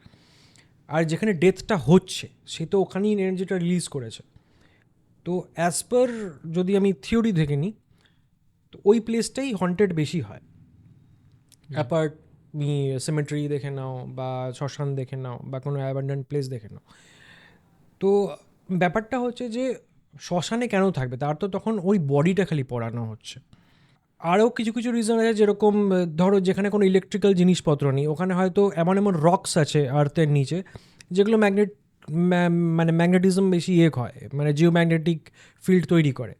Speaker 1: আর যেখানে ডেথটা হচ্ছে সে তো ওখানেই এনার্জিটা রিলিজ করেছে। তো অ্যাজ পার যদি আমি থিওরি দেখে নিই, তো ওই প্লেসটাই হন্টেড বেশি হয়। অ্যাপার্ট তুমি সিমেট্রি দেখে নাও বা শ্মশান দেখে নাও বা কোনো অ্যাবান্ডেন্ট প্লেস দেখে নাও। তো ব্যাপারটা হচ্ছে যে শ্মশানে কেন থাকবে, তার তো তখন ওই বডিটা খালি পড়ানো হচ্ছে। আরও কিছু কিছু রিজন আছে, যেরকম ধরো যেখানে কোনো ইলেকট্রিক্যাল জিনিসপত্র নেই ওখানে হয়তো এমন এমন রকস আছে আর্থের নিচে যেগুলো মানে ম্যাগনেটিজম বেশি হয়, মানে জিও ম্যাগনেটিক ফিল্ড তৈরি করে।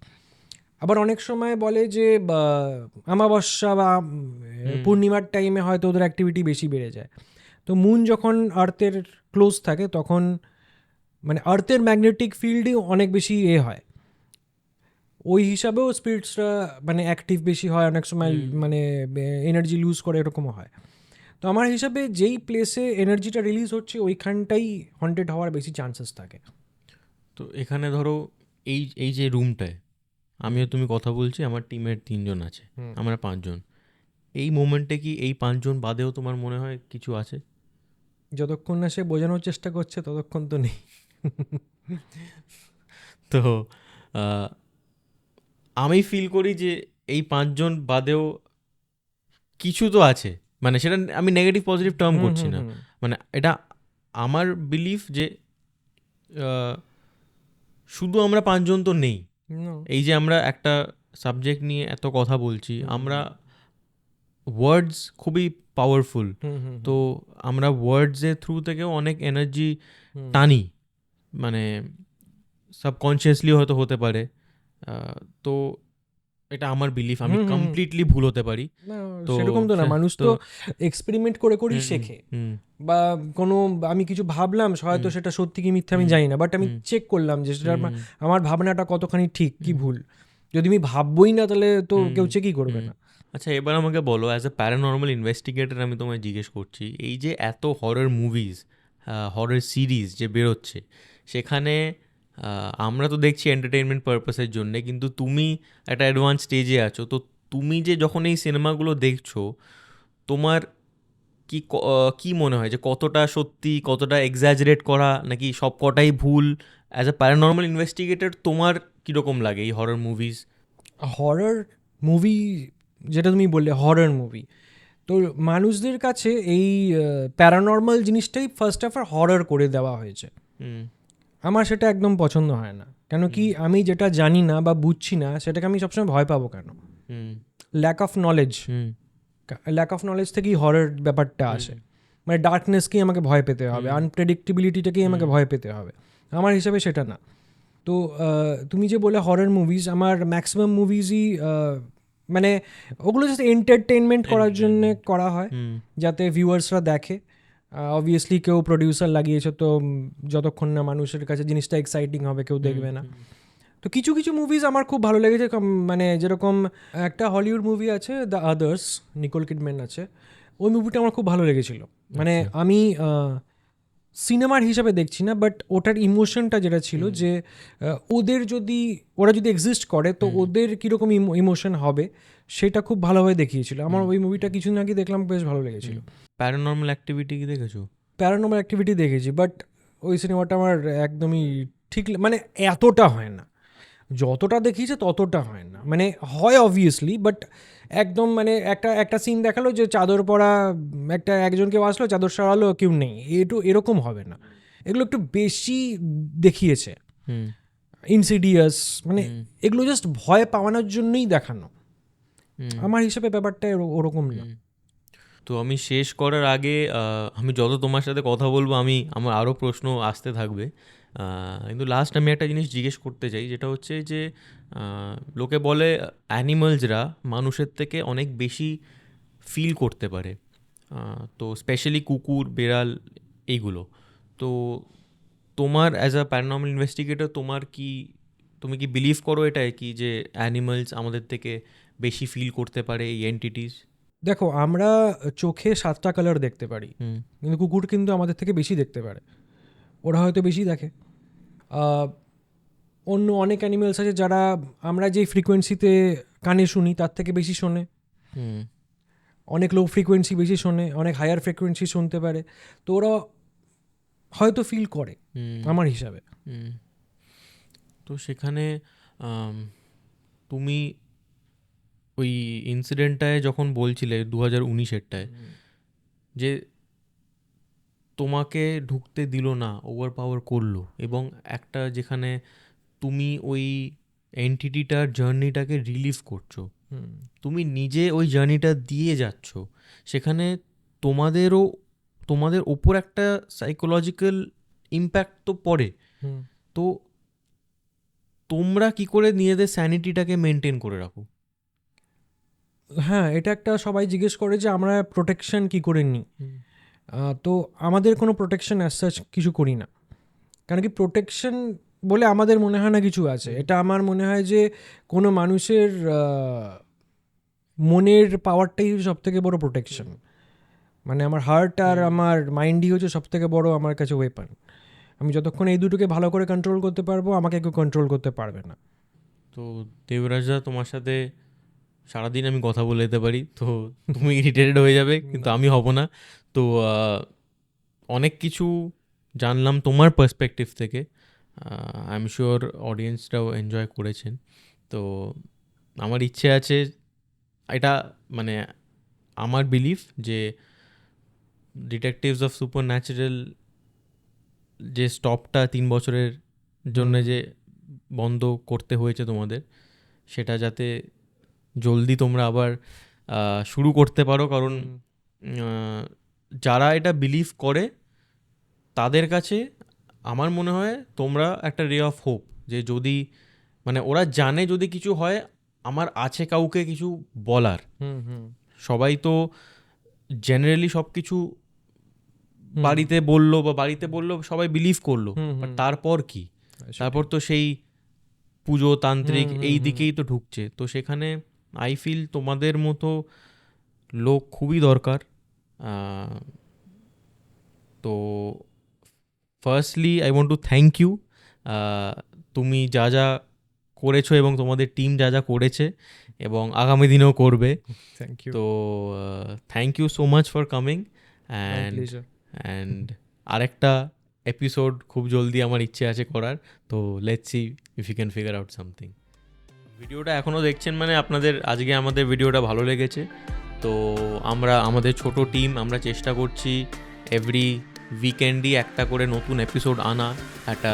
Speaker 1: আবার অনেক সময় বলে যে আমাবস্যা বা পূর্ণিমার টাইমে হয়তো ওদের অ্যাক্টিভিটি বেশি বেড়ে যায়। তো মুন যখন আর্থের ক্লোজ থাকে তখন মানে আর্থের ম্যাগনেটিক ফিল্ডই অনেক বেশি হয়, ওই হিসাবেও স্পিরিটসরা মানে অ্যাক্টিভ বেশি হয় অনেক সময়, মানে এনার্জি লুজ করে এরকমও হয়। তো আমার হিসাবে যেই প্লেসে এনার্জিটা রিলিজ হচ্ছে ওইখানটাই হন্টেড হওয়ার বেশি চান্সেস থাকে।
Speaker 2: তো এখানে ধরো এই এই যে রুমটায় আমিও তুমি কথা বলছি, আমার টিমের 3 জন আছে, আমরা 5 জন। এই মোমেন্টে কি এই 5 জন বাদেও তোমার মনে হয় কিছু আছে?
Speaker 1: যতক্ষণ না সে বোঝানোর চেষ্টা করছে ততক্ষণ তো নেই।
Speaker 2: তো আহ, আমি ফিল করি যে এই 5 জন বাদেও কিছু তো আছে। মানে সেটা আমি নেগেটিভ পজিটিভ টার্ম
Speaker 1: হুম
Speaker 2: করছি
Speaker 1: হুম
Speaker 2: না,
Speaker 1: হুম
Speaker 2: মানে এটা আমার বিলিফ যে আহ, শুধু আমরা 5 জন তো নেই।
Speaker 1: No.
Speaker 2: এই যে আমরা একটা সাবজেক্ট নিয়ে এত কথা বলছি, আমরা ওয়ার্ডস খুবই পাওয়ারফুল।
Speaker 1: হুম হুম
Speaker 2: তো আমরা ওয়ার্ডসের থ্রু থেকেও অনেক এনার্জি
Speaker 1: হুম
Speaker 2: টানি, মানে সাবকনসিয়াসলি হয়তো হতে পারে। আহ, তো এটা আমার বিলিফ, আমি
Speaker 1: হুম হুম হুম।
Speaker 2: কমপ্লিটলি ভুল হতে পারি।
Speaker 1: না,
Speaker 2: তো
Speaker 1: সেরকম তো না, মানুষ
Speaker 2: তো
Speaker 1: তো এক্সপেরিমেন্ট করে করেই
Speaker 2: হুম,
Speaker 1: শেখে।
Speaker 2: হুম,
Speaker 1: বা কোনো আমি কিছু ভাবলাম হয়তো
Speaker 2: হুম,
Speaker 1: সেটা সত্যি কি মিথ্যা আমি
Speaker 2: হুম,
Speaker 1: জানি না, বাট আমি
Speaker 2: হুম,
Speaker 1: চেক করলাম যে সেটা
Speaker 2: হুম,
Speaker 1: আমার ভাবনাটা কতখানি ঠিক কি
Speaker 2: হুম,
Speaker 1: ভুল। যদি আমি ভাববই না তাহলে তো
Speaker 2: হুম,
Speaker 1: কেউ চেকই করবে
Speaker 2: হুম।
Speaker 1: না।
Speaker 2: আচ্ছা, এবার আমাকে বলো, অ্যাজ এ প্যারানর্মাল ইনভেস্টিগেটর আমি তোমায় জিজ্ঞেস করছি, এই যে এত হরর মুভিজ, হরর সিরিজ যে বেরোচ্ছে, সেখানে আমরা তো দেখছি এন্টারটেনমেন্ট পারপাসের জন্যে, কিন্তু তুমি একটা অ্যাডভান্স স্টেজে আছো, তো তুমি যে যখন এই সিনেমাগুলো দেখছো, তোমার কি মনে হয় যে কতটা সত্যি, কতটা এক্সাজারেট করা, নাকি সব কটাই ভুল? অ্যাজ এ প্যারানর্মাল ইনভেস্টিগেটর তোমার কীরকম লাগে এই হরর মুভিজ?
Speaker 1: হরর মুভি, যেটা তুমি বললে হরর মুভি, তো মানুষদের কাছে এই প্যারানর্মাল জিনিসটাই ফার্স্ট অফ অল হরর করে দেওয়া হয়েছে।
Speaker 2: হুম,
Speaker 1: আমার সেটা একদম পছন্দ হয় না, কেন কি
Speaker 2: হুম,
Speaker 1: আমি যেটা জানি না বা বুঝছি না সেটাকে আমি সবসময় ভয় পাবো কেন?
Speaker 2: Hmm,
Speaker 1: lack of knowledge,
Speaker 2: hmm,
Speaker 1: lack of knowledge থেকেই হরর ব্যাপারটা
Speaker 2: হুম,
Speaker 1: আসে। মানে ডার্কনেসকেই আমাকে ভয় পেতে হবে,
Speaker 2: হুম,
Speaker 1: আনপ্রেডিক্টেবিলিটিটাকেই আমাকে
Speaker 2: হুম,
Speaker 1: ভয় পেতে হবে। আমার হিসাবে সেটা না। তো তুমি যে বলে হরর মুভিজ, আমার ম্যাক্সিমাম মুভিজই মানে ওগুলো জাস্ট এন্টারটেনমেন্ট করার জন্য
Speaker 2: এন্টারটেনমেন্ট।
Speaker 1: করা হয়,
Speaker 2: হুম,
Speaker 1: যাতে ভিউয়ার্সরা দেখে। অবভিয়াসলি কেউ প্রডিউসার লাগিয়েছে, তো যতক্ষণ না মানুষের কাছে জিনিসটা এক্সাইটিং হবে কেউ
Speaker 2: হুম,
Speaker 1: দেখবে না।
Speaker 2: হুম,
Speaker 1: তো কিছু কিছু মুভিজ আমার খুব ভালো লেগেছে, মানে যেরকম একটা হলিউড মুভি আছে দ্য আদার্স, নিকোল কিডম্যান আছে, ওই মুভিটা আমার খুব ভালো লেগেছিল। মানে
Speaker 2: আচ্ছা,
Speaker 1: আমি সিনেমার হিসাবে দেখছি না, বাট ওটার ইমোশনটা যেটা ছিল
Speaker 2: হুম,
Speaker 1: যে ওরা যদি এক্সিস্ট করে তো
Speaker 2: হুম,
Speaker 1: ওদের কীরকম ইমোশন হবে সেটা খুব ভালোভাবে দেখিয়েছিল। আমার
Speaker 2: হুম,
Speaker 1: ওই মুভিটা কিছুদিন আগে দেখলাম, বেশ ভালো লেগেছিল।
Speaker 2: হুম। প্যারানর্মাল অ্যাক্টিভিটি কি দেখেছো?
Speaker 1: প্যারানর্মাল অ্যাক্টিভিটি দেখেছি, বাট ওই সিনেমাটা আমার একদমই ঠিক মানে এতটা হয় না, যতটা দেখিয়েছে ততটা হয় না। মানে হয় অবভিয়াসলি, বাট একদম মানে একটা একটা সিন দেখালো যে চাদর পরা একজনকে আসলো, চাদর সরালো, কেউ নেই, এরকম হবে না। এগুলো একটু বেশি দেখিয়েছে।
Speaker 2: হুম,
Speaker 1: ইনসিডিয়াস, মানে
Speaker 2: হুম,
Speaker 1: এগুলো জাস্ট ভয় পাওয়ানোর জন্যই দেখানো।
Speaker 2: হুম,
Speaker 1: আমার হিসাবে ব্যাপারটা ওরকম না।
Speaker 2: হুম। তো আমি শেষ করার আগে আমি যত তোমার সাথে কথা বলবো আমার আরও প্রশ্ন আসতে থাকবে, কিন্তু লাস্ট আমি একটা জিনিস জিজ্ঞেস করতে চাই, যেটা হচ্ছে যে লোকে বলে অ্যানিমালসরা মানুষের থেকে অনেক বেশি ফিল করতে পারে, তো স্পেশালি কুকুর, বেড়াল, এইগুলো। তো তোমার অ্যাজ আ প্যারানর্মাল ইনভেস্টিগেটর তুমি কি বিলিভ করো এটাই কি যে অ্যানিমালস আমাদের থেকে বেশি ফিল করতে পারে, এই এন্টিটিস?
Speaker 1: দেখো, আমরা চোখে 7টা কালার দেখতে পারি, কিন্তু কুকুর কিন্তু আমাদের থেকে বেশি দেখতে পারে, ওরা হয়তো বেশি দেখে। অন্য অনেক অ্যানিমেলস আছে যারা আমরা যেই ফ্রিকোয়েন্সিতে কানে শুনি তার থেকে বেশি শোনে, অনেক লো ফ্রিকোয়েন্সি বেশি শোনে, অনেক হায়ার ফ্রিকোয়েন্সি শুনতে পারে, তো ওরা হয়তো ফিল করে আমার হিসাবে।
Speaker 2: তো সেখানে তুমি ওই ইনসিডেন্টটায় যখন বলছিলে 2019-এরটায়, যে তোমাকে ঢুকতে দিল না, ওভার পাওয়ার করলো, এবং একটা যেখানে তুমি ওই এন্টিটিটার জার্নিটাকে রিলিভ করছো, তুমি নিজে ওই জার্নিটা দিয়ে যাচ্ছ, সেখানে তোমাদের ওপর একটা সাইকোলজিক্যাল ইম্প্যাক্ট তো পড়ে। তো তোমরা কি করে নিজেদের স্যানিটিটাকে মেনটেন করে রাখো?
Speaker 1: হ্যাঁ, এটা একটা সবাই জিজ্ঞেস করে যে আমরা প্রোটেকশন কি করে নিই। তো আমাদের কোনো প্রোটেকশন অ্যাজ সাচ কিছু করি না, কারণ কি প্রোটেকশন বলে আমাদের মনে হয় না কিছু আছে। এটা আমার মনে হয় যে কোনো মানুষের মনের পাওয়ারটাই সব থেকে বড় প্রোটেকশন। মানে আমার হার্ট আর আমার মাইন্ডই হচ্ছে সব থেকে বড় আমার কাছে ওয়েপন। আমি যতক্ষণ এই দুটোকে ভালো করে কন্ট্রোল করতে পারবো, আমাকে কেউ কন্ট্রোল করতে পারবে না।
Speaker 2: তো দেবরাজদা, তোমার সাথে সারাদিন আমি কথা বলে যেতে পারি, তো তুমি ইরিটেটেড হয়ে যাবে, কিন্তু আমি হব না। তো অনেক কিছু জানলাম তোমার পার্সপেক্টিভ থেকে, আই এম শিওর অডিয়েন্সরাও এনজয় করেছেন। তো আমার ইচ্ছে আছে, এটা মানে আমার বিলিফ যে ডিটেকটিভস অফ সুপার ন্যাচারাল যে স্টপটা 3 বছরের জন্য যে বন্ধ করতে হয়েছে তোমাদের, সেটা যাতে জলদি তোমরা আবার শুরু করতে পারো, কারণ যারা এটা বিলিভ করে তাদের কাছে আমার মনে হয় তোমরা একটা রে অফ হোপ, যে যদি মানে ওরা জানে যদি কিছু হয় আমার আছে কাউকে কিছু বলার। সবাই তো জেনারেলি সব কিছু বাড়িতে বললো সবাই বিলিভ করলো, বাট তারপর কি? তারপর তো সেই পুজো তান্ত্রিক এই দিকেই তো ঢুকছে। তো সেখানে আই ফিল তোমাদের মতো লোক খুবই দরকার। তো firstly I want to thank you, তুমি যা যা করেছো এবং তোমাদের টিম যা যা করেছে এবং আগামী দিনেও করবে।
Speaker 1: Thank you.
Speaker 2: তো thank you so much for coming, and আরেকটা এপিসোড খুব জলদি আমার ইচ্ছে আছে করার। তো let's see if you can figure out something. ভিডিওটা এখনও দেখছেন মানে আজকে আমাদের ভিডিওটা ভালো লেগেছে। তো আমাদের ছোট টিম আমরা চেষ্টা করছি এভরি উইকেন্ডই একটা করে নতুন এপিসোড আনা, একটা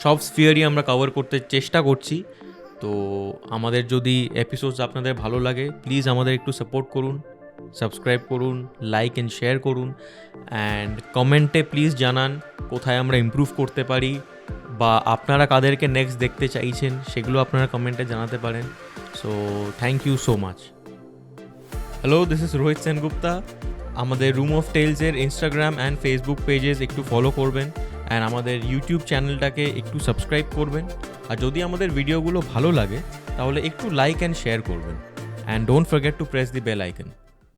Speaker 2: সব স্ফিয়ারই আমরা কভার করতে চেষ্টা করছি। তো আমাদের যদি এপিসোডস আপনাদের ভালো লাগে, প্লিজ আমাদের একটু সাপোর্ট করুন, সাবস্ক্রাইব করুন, লাইক অ্যান্ড শেয়ার করুন, অ্যান্ড কমেন্টে প্লিজ জানান কোথায় আমরা ইমপ্রুভ করতে পারি, বা আপনারা কাদেরকে নেক্সট দেখতে চাইছেন সেগুলো আপনারা কমেন্টে জানাতে পারেন। So thank you so much. Hello, this is Rohit Sengupta. আমাদের রুম অফ টেলসের ইনস্টাগ্রাম অ্যান্ড ফেসবুক পেজেস একটু ফলো করবেন, অ্যান্ড আমাদের ইউটিউব চ্যানেলটাকে একটু সাবস্ক্রাইব করবেন। আর যদি আমাদের ভিডিওগুলো ভালো লাগে তাহলে একটু লাইক অ্যান্ড শেয়ার করবেন, and don't forget to press the bell icon.